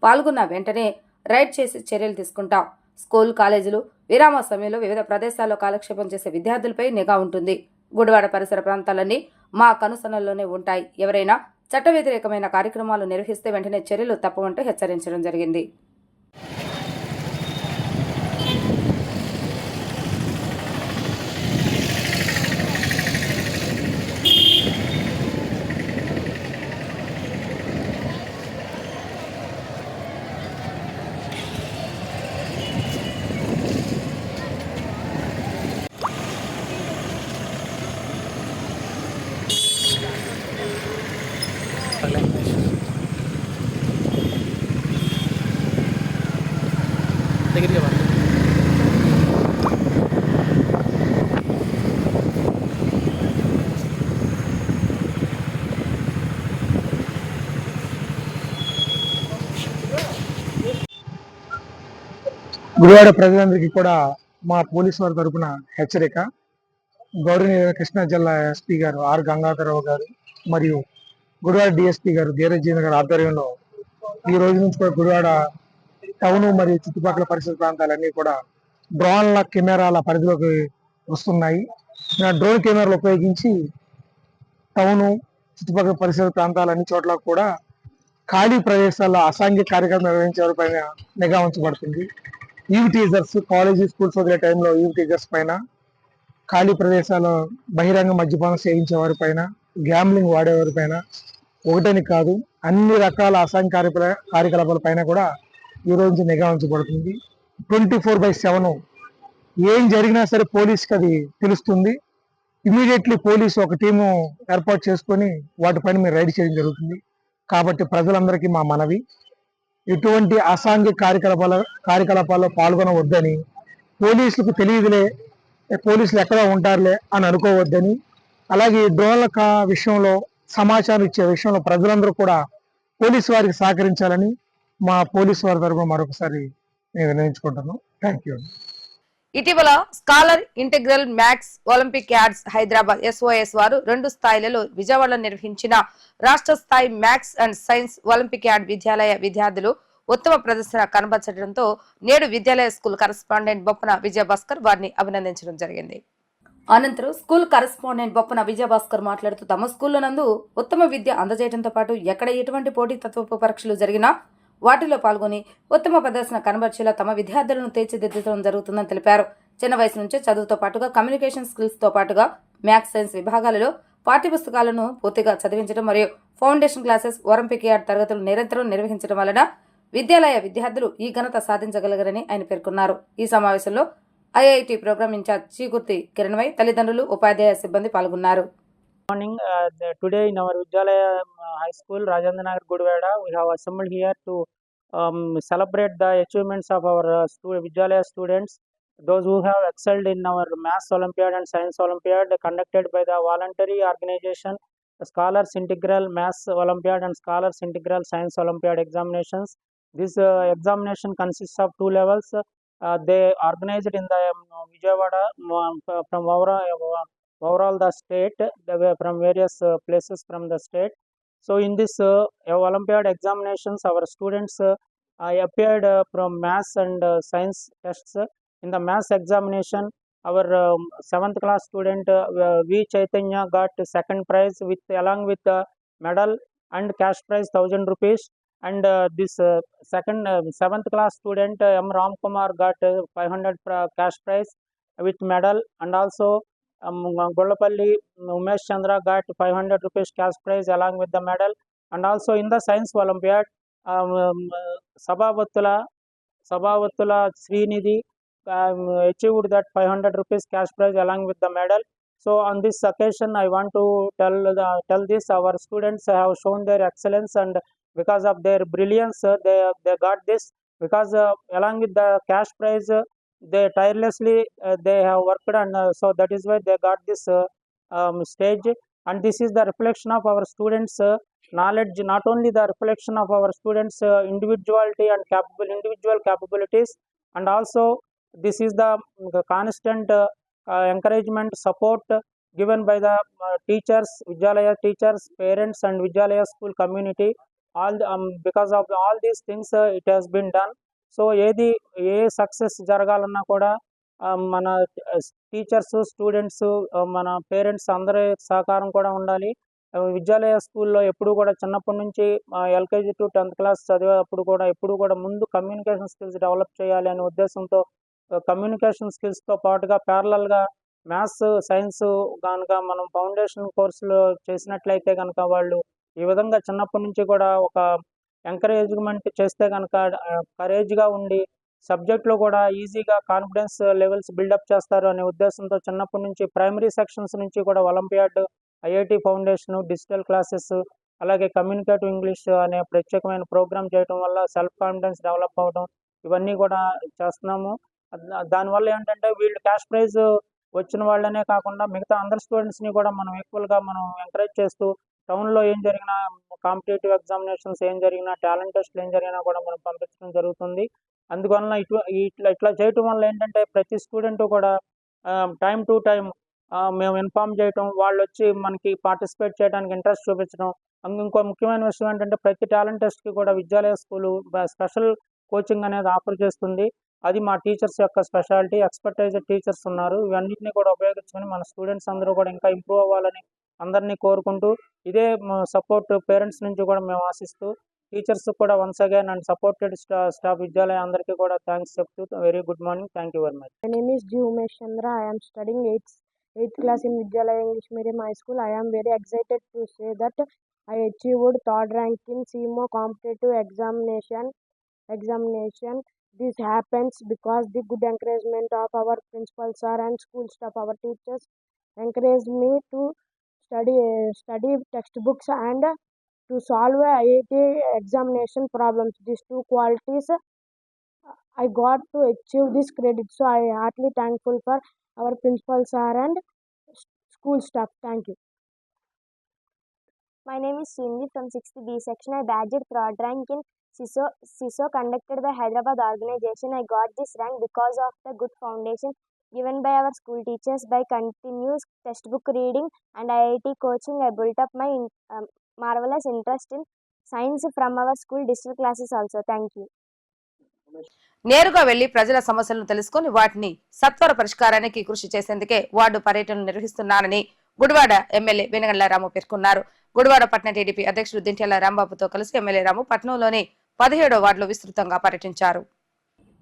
Speaker 3: పాల్గొన్న వెంటనే రైడ్ చేసి చర్యలు తీసుకుంటాం. స్కూల్, కాలేజీలు విరామ సమయంలో వివిధ ప్రదేశాల్లో కాలక్షేపం చేసే విద్యార్థులపై నిఘా ఉంటుంది. గుడివాడ పరిసర ప్రాంతాలన్నీ మా కనుసనల్లోనే ఉంటాయి. ఎవరైనా చట్ట వ్యతిరేకమైన కార్యక్రమాలు నిర్వహిస్తే వెంటనే చర్యలు తప్పవంటూ హెచ్చరించడం జరిగింది.
Speaker 14: గుడివాడ ప్రజలందరికీ కూడా మా పోలీసు వారి తరఫున హెచ్చరిక. గౌరవనీయ కృష్ణా జిల్లా ఎస్పీ గారు ఆర్ గంగాధరరావు గారు మరియు గుడివాడ డిఎస్పీ గారు ధీరజ్ గారి ఆధ్వర్యంలో ఈ రోజు నుంచి కూడా గుడివాడ టౌన్ మరియు చుట్టుపక్కల పరిసర ప్రాంతాలన్నీ కూడా డ్రోన్ల కెమెరాల పరిధిలోకి వస్తున్నాయి. డ్రోన్ కెమెరాలు ఉపయోగించి టౌను చుట్టుపక్కల పరిసర ప్రాంతాలన్ని చోట్ల కూడా ఖాళీ ప్రదేశాల్లో అసాంఘిక కార్యక్రమం నిర్వహించే వారిపైన నిఘా ఉంచబడుతుంది. ఈవ్ టీజర్స్, కాలేజీ స్కూల్స్ వదిలే టైంలో ఈవ్ టీజర్స్ పైన, ఖాళీ ప్రదేశాల్లో బహిరంగ మద్యపానం సేవించే వారిపైన, గ్యాంబ్లింగ్ వాడేవారిపైన ఒకటని కాదు అన్ని రకాల అసాంఘిక కార్యకలాపాల పైన కూడా ఈ రోజు నిఘా ఉంచబడుతుంది. 24/7 ఏం జరిగినా సరే పోలీస్కి అది తెలుస్తుంది. ఇమీడియట్లీ పోలీసు ఒక టీము ఏర్పాటు చేసుకొని వాటిపైన మీరు రైడ్ చేయడం జరుగుతుంది. కాబట్టి ప్రజలందరికీ మా మనవి, ఎటువంటి అసాంఘిక కార్యకలాపాల్లో పాల్గొనవద్దని, పోలీసులకు తెలియదులే, పోలీసులు ఎక్కడ ఉంటారులే అని అనుకోవద్దని, అలాగే డ్రోన్ల విషయంలో సమాచారం ఇచ్చే విషయంలో ప్రజలందరూ కూడా పోలీసు వారికి సహకరించాలని మా పోలీసు వారి తరఫున మరొకసారి నేను విన్నవించుకుంటున్నాను. Thank you.
Speaker 3: ఇటీవల scholar integral maths olympiads Hyderabad SOS వారు 2 స్థాయిలలో విజయవాడలో నిర్వహించిన రాష్ట్ర స్థాయి maths and science olympiad విద్యాలయ విద్యార్థులు ఉత్తమ ప్రదర్శన కనబరచడంతో నేడు విద్యాలయ స్కూల్ కరెస్పాండెంట్ బొప్పన విజయభాస్కర్ వారిని అభినందించడం జరిగింది. అనంతరం స్కూల్ కరెస్పాండెంట్ బొప్పన విజయభాస్కర్ మాట్లాడుతూ తమ స్కూల్లో నందు ఉత్తమ విద్య అందజేయడంతో పాటు ఎక్కడ ఎటువంటి పోటీతత్వపు పరీక్షలు జరిగినా వాటిలో పాల్గొని ఉత్తమ ప్రదర్శన కనబర్చేలా తమ విద్యార్థులను తీర్చిదిద్దడం జరుగుతుందని తెలిపారు. చిన్న వయసు నుంచే చదువుతో పాటుగా కమ్యూనికేషన్ స్కిల్స్ తో పాటుగా మ్యాథ్స్, సైన్స్ విభాగాలలో పాఠ్యపుస్తకాలను పూర్తిగా చదివించడం మరియు ఫౌండేషన్ క్లాసెస్, ఒలింపిక్ యాడ్ తరగతులు నిరంతరం నిర్వహించడం వలన విద్యాలయ విద్యార్థులు ఈ ఘనత సాధించగలగరని ఆయన పేర్కొన్నారు. ఈ సమావేశంలో IIT programme incharge Cheekurthi Kiranmay, తల్లిదండ్రులు, ఉపాధ్యాయ సిబ్బంది పాల్గొన్నారు.
Speaker 15: Morning. Today in our Vidyalaya High School, Rajendra Nagar, Gudivada, we have assembled here to celebrate the achievements of our Vidyalaya students, those who have excelled in our Maths Olympiad and Science Olympiad conducted by the voluntary organization Scholars Integral Maths Olympiad and Scholars Integral Science Olympiad examinations. This examination consists of 2 levels. They organized in the Vijayawada from overall the state, they were from various places from the state. So in this Olympiad examinations, our students appeared from Maths and Science tests. In the Maths examination, our 7th class student V. Chaitanya got second prize along with the medal and cash prize 1000 rupees. And this 7th class student M. Ram Kumar got 500 cash prize with medal, and also Gollapalli Umesh Chandra got 500 rupees cash prize along with the medal. And also in the Science Olympiad, Sabhavatula Srinidhi achieved that 500 rupees cash prize along with the medal. So on this occasion, I want to tell this, our students have shown their excellence, and because of their brilliance, they got this. Because along with the cash prize, they tirelessly they have worked, and so that is why they got this stage. And this is the reflection of our students' knowledge, not only the reflection of our students' individuality and individual capabilities, and also this is the constant encouragement, support given by the teachers, Vidyalaya teachers, parents, and Vidyalaya school community. All because of all these things, it has been done. So A success జరగాలన్నా కూడా మన teachers, students, మన parents అందరి సహకారం కూడా ఉండాలి. విద్యాలయ స్కూల్లో ఎప్పుడు కూడా చిన్నప్పటి నుంచి LKG to 10th క్లాస్ చదివేటప్పుడు కూడా ఎప్పుడు కూడా ముందు కమ్యూనికేషన్ స్కిల్స్ డెవలప్ చేయాలి అనే ఉద్దేశంతో కమ్యూనికేషన్ స్కిల్స్తో పాటుగా ప్యారలల్గా మ్యాథ్స్, సైన్స్ కనుక మనం ఫౌండేషన్ కోర్సులు చేసినట్లయితే కనుక వాళ్ళు ఈ విధంగా చిన్నప్పటి నుంచి కూడా ఒక ఎంకరేజ్మెంట్ చేస్తే కనుక కరేజ్గా ఉండి సబ్జెక్ట్లో కూడా ఈజీగా కాన్ఫిడెన్స్ లెవెల్స్ బిల్డప్ చేస్తారు అనే ఉద్దేశంతో చిన్నప్పటి నుంచి ప్రైమరీ సెక్షన్స్ నుంచి కూడా olympiad, IIT foundation, digital classes, అలాగే కమ్యూనికేటివ్ ఇంగ్లీష్ అనే ప్రత్యేకమైన ప్రోగ్రామ్ చేయడం వల్ల సెల్ఫ్ కాన్ఫిడెన్స్ డెవలప్ అవడం ఇవన్నీ కూడా చేస్తున్నాము. దానివల్ల ఏంటంటే వీళ్ళు క్యాష్ ప్రైజ్ వచ్చిన వాళ్ళనే కాకుండా మిగతా అందరు స్టూడెంట్స్ని కూడా మనం ఈక్వల్గా మనం ఎంకరేజ్ చేస్తూ టౌన్లో ఏం జరిగినా, కాంపిటేటివ్ ఎగ్జామినేషన్స్ ఏం జరిగినా, టాలెంట్ టెస్ట్లు ఏం జరిగినా కూడా మనం పంపించడం జరుగుతుంది. అందువలన ఇట్లా చేయటం వల్ల ఏంటంటే ప్రతి స్టూడెంట్ కూడా టైం టు టైం మేము ఇన్ఫామ్ చేయటం, వాళ్ళు వచ్చి మనకి పార్టిసిపేట్ చేయడానికి ఇంట్రెస్ట్ చూపించడం. ఇంకో ముఖ్యమైన విషయం ఏంటంటే ప్రతి టాలెంట్ టెస్ట్కి కూడా విద్యాలయ స్కూలు స్పెషల్ కోచింగ్ అనేది ఆఫర్ చేస్తుంది. అది మా టీచర్స్ యొక్క స్పెషాలిటీ. ఎక్స్పర్టైజ్డ్ టీచర్స్ ఉన్నారు. ఇవన్నిటిని కూడా ఉపయోగించుకొని మన స్టూడెంట్స్ అందరూ కూడా ఇంకా ఇంప్రూవ్ అవ్వాలని అందరినీ కోరుకుంటూ, ఇదే సపోర్ట్ పేరెంట్స్ నుంచి కూడా మేము ఆశిస్తూ, టీచర్స్ కూడా once again and supported staff విద్యాలయ అందరికీ కూడా థ్యాంక్స్ చెప్తూ very good morning. Thank you very much.
Speaker 16: My name is G. Umesh Chandra. I am studying 8th class in Vidyalaya English Medium High School. I am very excited to say that I achieved third rank in CMO competitive examination. This happens because the good encouragement of our principal sir and school staff. Our teachers encouraged me to study textbooks and to solve IIT examination problems. These two qualities I got to achieve this credit. So I am heartily thankful for our principal sir and school staff. Thank you.
Speaker 17: My name is Srinidhi from 6th B section. I badged third rank in CISO conducted by Hyderabad organization. I got this rank because of the good foundation given by our school teachers. By continuous textbook reading and IIT coaching, I built up my marvelous interest in science from our school district classes also. Thank you.
Speaker 3: నేరుగా వెళ్లి ప్రజల సమస్యలను తెలుసుకుని వాటిని సత్వర పరిష్కారానికి కృషి చేసేందుకే ward పర్యటనలు నిర్వహిస్తున్నారని గుడివాడ ఎమ్మెల్యే వెనగండ్ల రాము పేర్కొన్నారు. గుడివాడ పట్టణ టీడీపీ అధ్యక్షుడు దింట్యాల రాంబాబుతో కలిసి ఎమ్మెల్యే రాము పట్టణంలోని 17వ వార్డులో విస్తృతంగా పర్యటించారు.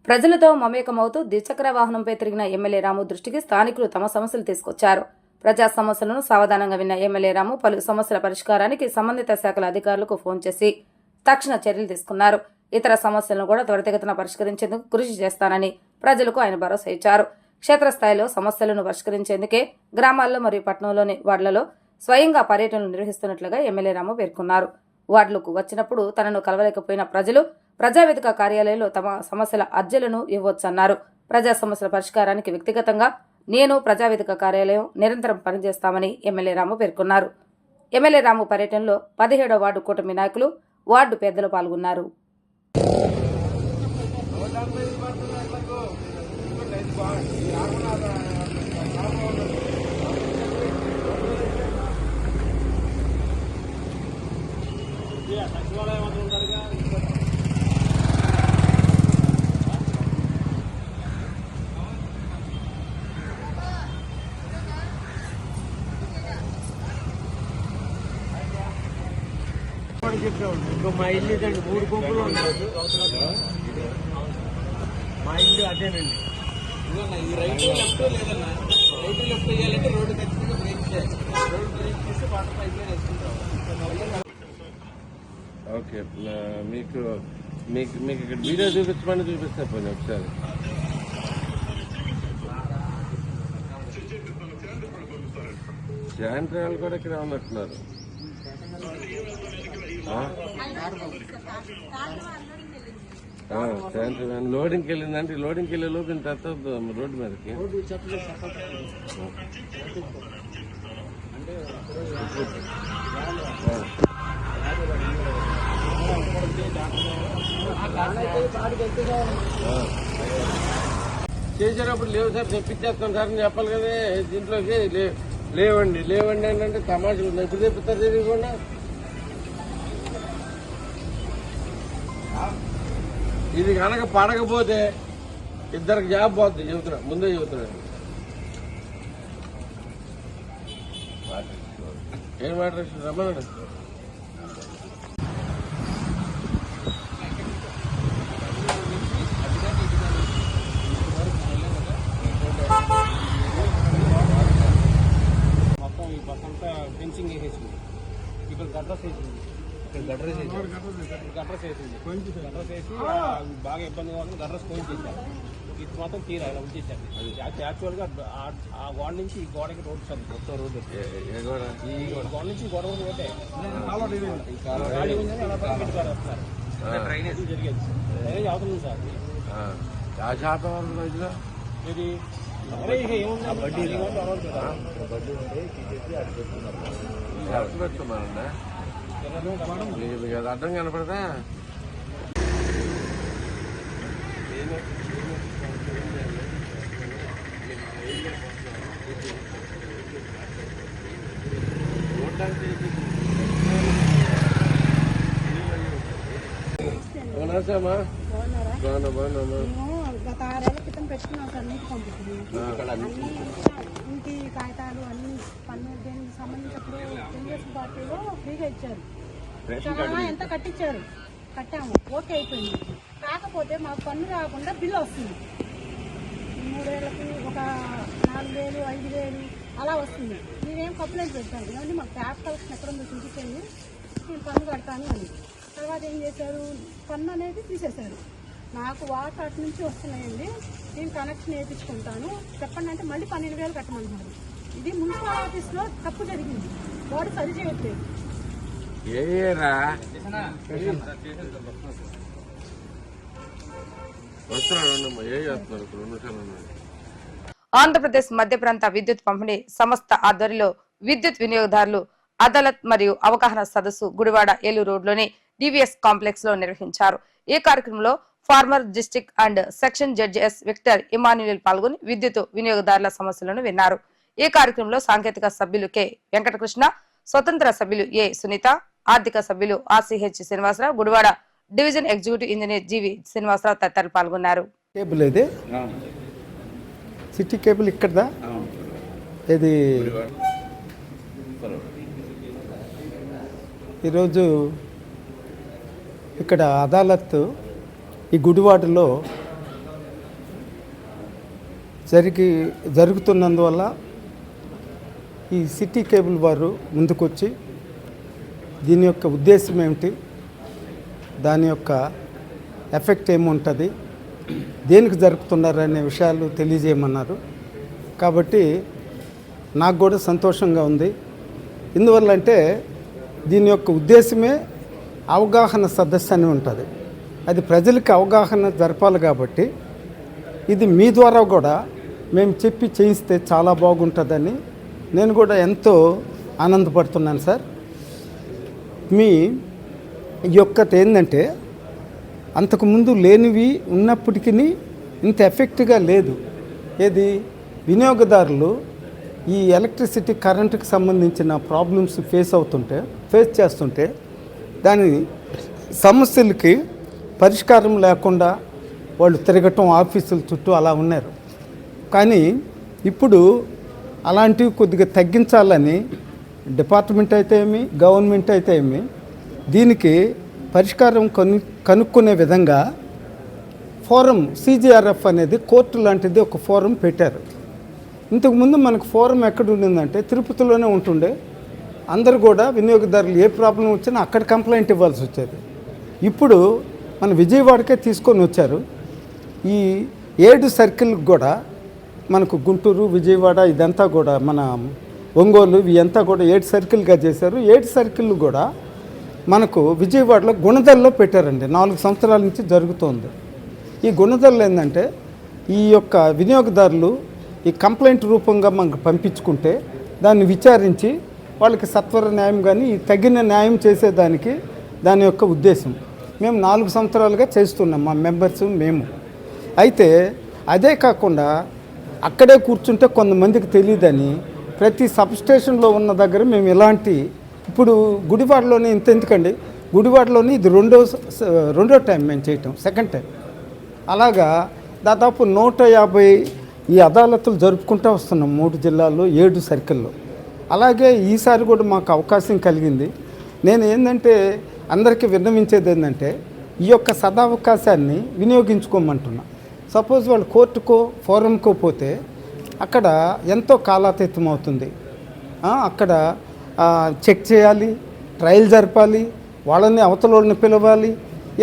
Speaker 3: ప్రజలతో మమేకమవుతూ ద్విచక్ర వాహనంపై తిరిగిన ఎమ్మెల్యే రాము దృష్టికి స్థానికులు తమ సమస్యలు తీసుకొచ్చారు. ప్రజా సమస్యలను సావధానంగా విన్న ఎమ్మెల్యే రాము పలు సమస్యల పరిష్కారానికి సంబంధిత శాఖల అధికారులకు ఫోన్ చేసి తక్షణ చర్యలు తీసుకున్నారు. ఇతర సమస్యలను కూడా త్వరితగతిన పరిష్కరించేందుకు కృషి చేస్తానని ప్రజలకు ఆయన భరోసా ఇచ్చారు. క్షేత్రస్థాయిలో సమస్యలను పరిష్కరించేందుకే గ్రామాల్లో మరియు పట్టణంలోని వార్డులలో స్వయంగా పర్యటనలు నిర్వహిస్తున్నట్లుగా ఎమ్మెల్యే రాము పేర్కొన్నారు. వార్డులకు వచ్చినప్పుడు తనను కలవలేకపోయిన ప్రజలు ప్రజావేదిక కార్యాలయంలో తమ సమస్యల అర్జీలను ఇవ్వొచ్చన్నారు. ప్రజా సమస్యల పరిష్కారానికి వ్యక్తిగతంగా నేను ప్రజావేదిక కార్యాలయం నిరంతరం పనిచేస్తామని ఎమ్మెల్యే రాము పేర్కొన్నారు. ఎమ్మెల్యే రాము పర్యటనలో 17వ వార్డు కూటమి నాయకులు, వార్డు పెద్దలు పాల్గొన్నారు.
Speaker 18: మా ఇల్లు ఇదండి 3 గుంపులు ఉన్నాయి. మా ఇల్లు అదేనండి. ఈ రైట్ లెఫ్ట్ లేదన్నా, రైట్ లెఫ్ట్ వేయాలంటే రోడ్డు ఖచ్చితంగా బ్రేక్ చేయాలి. రోడ్డు బ్రేక్ చేసి వాటర్ పైప్ లైన్ వేసుకుంటాం.
Speaker 4: ఓకే, మీకు ఇక్కడ వీడియో చూపించమని చూపిస్తే పోనీ ఒకసారి. శానిటరీ కూడా ఇక్కడ ఉన్నట్టున్నారు. లోడింగ్కి వెళ్ళిందంటే లోడింగ్కి వెళ్ళే లోపు ఇంత రోడ్డు మీదకి చేసేటప్పుడు లేవు సార్ తెప్పించేస్తాం సార్ అని చెప్పాలి కదా. దీంట్లోకి లేవండి అంటే తమాషలు ఉన్నాయి. ఎప్పుడు తెప్పిస్తారు తెలియకుండా. ఇది కనుక పడకపోతే ఇద్దరికి జాబ్ పోతుంది. చెబుతున్నా, ముందే చెబుతున్నాను. ఏం వాటర్ రమ్మన్నాడు.
Speaker 7: మొత్తం ఈ బస్ అంతా ఫెన్సింగ్ వేసేసింది. ఇక్కడ గడ్రస్ వేసింది. గడ్రస్ వేసి బాగా ఇబ్బందిగా ఉంది. గడ్రస్ కోయిన్ చేశారు. ఇది మాత్రం తీరా ఇలా ఉంచేశారు. యాక్చువల్గా ఆ గోడ నుంచి ఈ గోడకి రోడ్డు సార్ మొత్తం రోడ్డు. ఈ గోడ నుంచి గోడ రోడ్డే ఖాళీ ఉందని అలా పెట్టుకోవాలి వస్తున్నారు. డ్రైనేజ్ జరిగేది. డ్రైనేజ్ అవుతుంది సార్. ఇది
Speaker 4: మీకు అది అర్థం కనపడదా? నమస్తేమ్మా,
Speaker 19: గత 6 ఏళ్ల క్రితం పెట్టుకున్నాం సార్ నీటి పంపుకి. ఇంటి కాగితాలు అన్ని పన్ను దేనికి సంబంధించినప్పుడు తెలుగుదేశం పార్టీలో ఫ్రీగా ఇచ్చారు. ఎంత కట్టాము, ఓకే అయిపోయింది. కాకపోతే మాకు పన్ను రాకుండా బిల్లు వస్తుంది. 3 ఏళ్ళకి ఒక 4,000, 5,000 అలా వస్తుంది. నేనేం కంప్లైంట్ పెట్టాను, ఏమంటే మాకు ట్యాప్ కలెక్షన్ ఎక్కడ ఉందో చూపించండి, నేను పన్ను కడతాను అని. తర్వాత ఏం చేశారు, పన్ను అనేది తీసేశారు. నాకు వాటర్ అటు నుంచి వస్తున్నాయండి, నేను కనెక్షన్ వేయించుకుంటాను చెప్పండి అంటే మళ్ళీ 12,000 కట్టమంటున్నారు. ఇది మున్సిపల్ ఆఫీస్లో తప్పు జరిగింది, వాడు సరి చేయట్లేదు.
Speaker 3: ఆంధ్రప్రదేశ్ మధ్య ప్రాంత విద్యుత్ పంపిణీ సంస్థ ఆధ్వర్యంలో విద్యుత్ వినియోగదారులు అదాలత్ మరియు అవగాహన సదస్సు గుడివాడ ఏలూరు రోడ్లోని డివిఎస్ కాంప్లెక్స్ లో నిర్వహించారు. ఈ కార్యక్రమంలో former district and session judge S Victor Emmanuel పాల్గొని విద్యుత్ వినియోగదారుల సమస్యలను విన్నారు. ఈ కార్యక్రమంలో సాంకేతిక సభ్యులు కె వెంకటకృష్ణ, స్వతంత్ర సభ్యులు ఏ సునీత, ఆర్థిక సభ్యులు RCH Srinivasarao, Gudivada division executive engineer GV Srinivasarao తదితరులు పాల్గొన్నారు.
Speaker 20: కేబుల్ ఇది సిటీ కేబుల్ ఇక్కడదా, ఇది ఈరోజు ఇక్కడ అదాలత్ ఈ గుడివాడలో జరుగుతున్నందువల్ల ఈ సిటీ కేబుల్ వారు ముందుకొచ్చి దీని యొక్క ఉద్దేశం ఏమిటి, దాని యొక్క ఎఫెక్ట్ ఏముంటుంది, దేనికి జరుపుతున్నారనే విషయాలు తెలియజేయమన్నారు. కాబట్టి నాకు కూడా సంతోషంగా ఉంది. ఎందువల్ల అంటే దీని యొక్క ఉద్దేశమే అవగాహన సదస్సు అని ఉంటుంది. అది ప్రజలకు అవగాహన జరపాలి కాబట్టి ఇది మీ ద్వారా కూడా మేము చెప్పి చేయిస్తే చాలా బాగుంటుందని నేను కూడా ఎంతో ఆనందపడుతున్నాను సార్. మీ యొక్కటి ఏంటంటే అంతకుముందు లేనివి ఉన్నప్పటికీ ఇంత ఎఫెక్ట్గా లేదు. ఏది వినియోగదారులు ఈ ఎలక్ట్రిసిటీ కరెంటుకి సంబంధించిన ప్రాబ్లమ్స్ ఫేస్ చేస్తుంటే దాని సమస్యలకి పరిష్కారం లేకుండా వాళ్ళు తిరగటం ఆఫీసుల చుట్టూ అలా ఉన్నారు. కానీ ఇప్పుడు అలాంటివి కొద్దిగా తగ్గించాలని డిపార్ట్మెంట్ అయితే ఏమి, గవర్నమెంట్ అయితే ఏమి దీనికి పరిష్కారం కనుక్కునే విధంగా ఫోరం సిజిఆర్ఎఫ్ అనేది కోర్టు లాంటిది ఒక ఫోరం పెట్టారు. ఇంతకుముందు మనకు ఫోరం ఎక్కడ ఉండిందంటే తిరుపతిలోనే ఉంటుండే. అందరూ కూడా వినియోగదారులు ఏ ప్రాబ్లం వచ్చినా అక్కడ కంప్లైంట్ ఇవ్వాల్సి వచ్చేది. ఇప్పుడు మన విజయవాడకే తీసుకొని వచ్చారు. ఈ 7 సర్కిల్కి కూడా మనకు గుంటూరు, విజయవాడ ఇదంతా కూడా మన ఒంగోలు ఇవంతా కూడా 7 సర్కిల్గా చేశారు. 7 సర్కిళ్ళు కూడా మనకు విజయవాడలో గుణదల్లో పెట్టారండి. 4 సంవత్సరాల నుంచి జరుగుతోంది. ఈ గుణదల్లో ఏంటంటే ఈ యొక్క వినియోగదారులు ఈ కంప్లైంట్ రూపంగా మనకు పంపించుకుంటే దాన్ని విచారించి వాళ్ళకి సత్వర న్యాయం కానీ తగిన న్యాయం చేసేదానికి దాని యొక్క ఉద్దేశం. మేము 4 సంవత్సరాలుగా చేస్తున్నాం, మా మెంబర్స్ మేము. అయితే అదే కాకుండా అక్కడే కూర్చుంటే కొంతమందికి తెలియదని ప్రతి సబ్స్టేషన్లో ఉన్న దగ్గర మేము ఇలాంటి ఇప్పుడు గుడివాడలోనే ఎందుకండి గుడివాడలోని ఇది రెండో టైం మేము చేయటం, సెకండ్ టైం. అలాగా దాదాపు 150 ఈ అదాలతులు జరుపుకుంటూ వస్తున్నాం 3 జిల్లాల్లో 7 సర్కిల్లో. అలాగే ఈసారి కూడా మాకు అవకాశం కలిగింది. నేను ఏంటంటే అందరికీ విన్నవించేది ఏంటంటే ఈ యొక్క సదావకాశాన్ని వినియోగించుకోమంటున్నా. సపోజ్ వాళ్ళు కోర్టుకో ఫోరంకో పోతే అక్కడ ఎంతో కాలాతీతం అవుతుంది. అక్కడ చెక్ చేయాలి, ట్రయల్ జరపాలి, వాళ్ళని అవతలని పిలవాలి,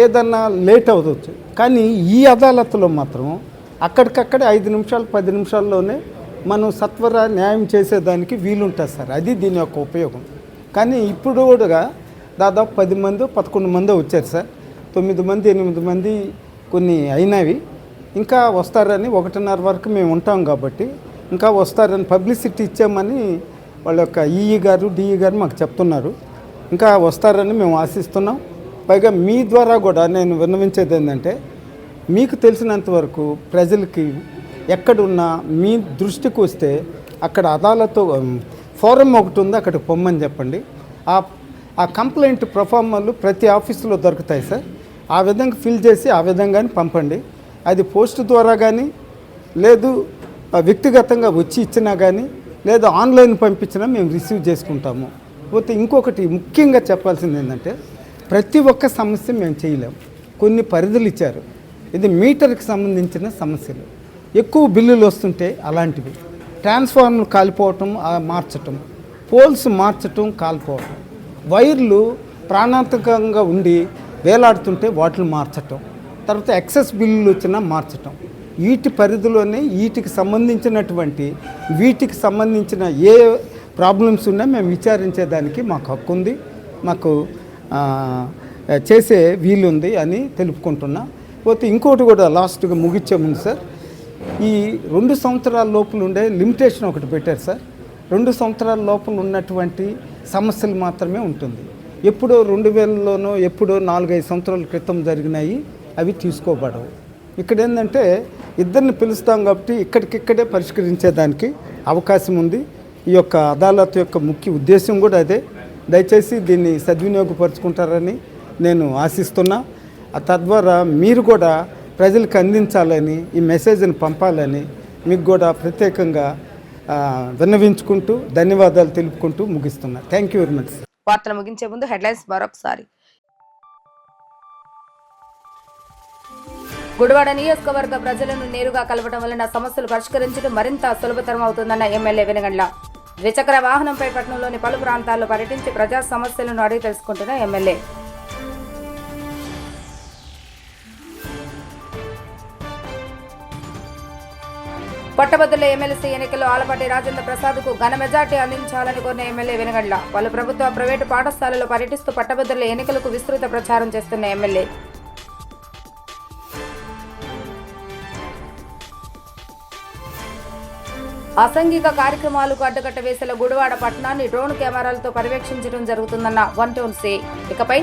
Speaker 20: ఏదన్నా లేట్ అవ్వచ్చు. కానీ ఈ అదాలత్లో మాత్రం అక్కడికక్కడే 5 నిమిషాలు 10 నిమిషాల్లోనే మనం సత్వర న్యాయం చేసేదానికి వీలుంటుంది సార్. అది దీని యొక్క ఉపయోగం. కానీ ఇప్పుడు కూడా దాదాపు 10 మంది 11 మంది వచ్చారు సార్. 9 మంది 8 మంది కొన్ని అయినవి ఇంకా వస్తారని 1:30 వరకు మేము ఉంటాం కాబట్టి ఇంకా వస్తారని పబ్లిసిటీ ఇచ్చామని వాళ్ళ యొక్క ఈఈ గారు డిఈ గారు మాకు చెప్తున్నారు. ఇంకా వస్తారని మేము ఆశిస్తున్నాం. పైగా మీ ద్వారా కూడా నేను విన్నవించేది ఏంటంటే మీకు తెలిసినంత వరకు ప్రజలకి ఎక్కడున్నా మీ దృష్టికి వస్తే అక్కడ అదాలత్ ఫోరం ఒకటి ఉంది, అక్కడికి పొమ్మని చెప్పండి. ఆ కంప్లైంట్ ప్రొఫార్మర్లు ప్రతి ఆఫీసులో దొరుకుతాయి సార్. ఆ విధంగా ఫిల్ చేసి ఆ విధంగానే పంపండి. అది పోస్ట్ ద్వారా కానీ లేదు వ్యక్తిగతంగా వచ్చి ఇచ్చినా కానీ లేదా ఆన్లైన్ పంపించినా మేము రిసీవ్ చేసుకుంటాము. పోతే ఇంకొకటి ముఖ్యంగా చెప్పాల్సింది ఏంటంటే ప్రతి ఒక్క సమస్య మేము చేయలేము. కొన్ని పరిధులు ఇచ్చారు. ఇది మీటర్కి సంబంధించిన సమస్యలు, ఎక్కువ బిల్లులు వస్తుంటే అలాంటివి, ట్రాన్స్ఫార్మర్ కాలిపోవటం మార్చటం, పోల్స్ మార్చటం కాలిపోవటం, వైర్లు ప్రాణాంతకంగా ఉండి వేలాడుతుంటే వాటిని మార్చటం, తర్వాత ఎక్సెస్ బిల్లులు వచ్చినా మార్చటం. వీటి పరిధిలోనే వీటికి సంబంధించిన ఏ ప్రాబ్లమ్స్ ఉన్నా మేము విచారించేదానికి మాకు హక్కు ఉంది, మాకు చేసే వీలుంది అని తెలుపుకుంటున్నా. పోతే ఇంకోటి కూడా లాస్ట్గా ముగించే ముందు సార్, ఈ 2 సంవత్సరాల లోపల ఉండే లిమిటేషన్ ఒకటి పెట్టారు సార్. 2 సంవత్సరాల లోపల ఉన్నటువంటి సమస్యలు మాత్రమే ఉంటుంది. ఎప్పుడో 2000లోనో ఎప్పుడో 4-5 సంవత్సరాల క్రితం జరిగినాయి, అవి తీసుకోబడవు. ఇక్కడ ఏంటంటే ఇద్దరిని పిలుస్తాం కాబట్టి ఇక్కడికిక్కడే పరిష్కరించేదానికి అవకాశం ఉంది. ఈ యొక్క అదాలత్ యొక్క ముఖ్య ఉద్దేశం కూడా అదే. దయచేసి దీన్ని సద్వినియోగపరుచుకుంటారని నేను ఆశిస్తున్నా. తద్వారా మీరు కూడా ప్రజలకు అందించాలని, ఈ మెసేజ్ని పంపాలని మీకు కూడా ప్రత్యేకంగా విన్నవించుకుంటూ ధన్యవాదాలు తెలుపుకుంటూ ముగిస్తున్నా. Thank you very much.
Speaker 3: వార్తలు ముగించే ముందు హెడ్లైన్స్ మరొకసారి. గుడివాడ నియోజకవర్గ ప్రజలను నేరుగా కలవడం వలన సమస్యలు పరిష్కరించడం మరింత సులభతరం అవుతుందన్న ఎమ్మెల్యే వెనుగండ్ల. ద్విచక్ర వాహనంపై పట్టణంలోని పలు ప్రాంతాల్లో పర్యటించి ప్రజా సమస్యలను అడిగి తెలుసుకుంటున్న ఎమ్మెల్యే. పట్టభద్రుల ఎమ్మెల్సీ ఎన్నికల్లో ఆలపాటి రాజేంద్ర ప్రసాద్కు ఘన మెజార్టీ అందించాలని కోరిన ఎమ్మెల్యే వెనుగండ్ల. పలు ప్రభుత్వ ప్రైవేటు పాఠశాలల్లో పర్యటిస్తూ పట్టభద్రుల ఎన్నికలకు విస్తృత ప్రచారం చేస్తున్న ఎమ్మెల్యే. అసాంఘిక కార్యక్రమాలకు అడ్డుకట్ట వేసేలా గుడివాడ పట్టణాన్ని డ్రోన్ కెమెరాలతో పర్యవేక్షించడం జరుగుతుందన్న 1 టౌన్ సే. ఇకపై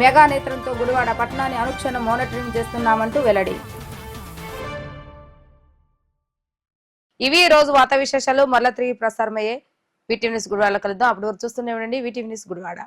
Speaker 3: మెగా నేత్రంతో గుడివాడ పట్టణాన్ని అనుక్షణం మానిటరింగ్ చేస్తున్నామంటూ వెల్లడి. ఇవి ఈ రోజు వార్తా విశేషాలు. మరలా తిరిగి ప్రసారమయ్యే వీటీవీ న్యూస్ గుడివాడలో కలుద్దాం. అప్పటి వరకు చూస్తూనే ఉండండి వీటీవీ న్యూస్ గుడివాడ.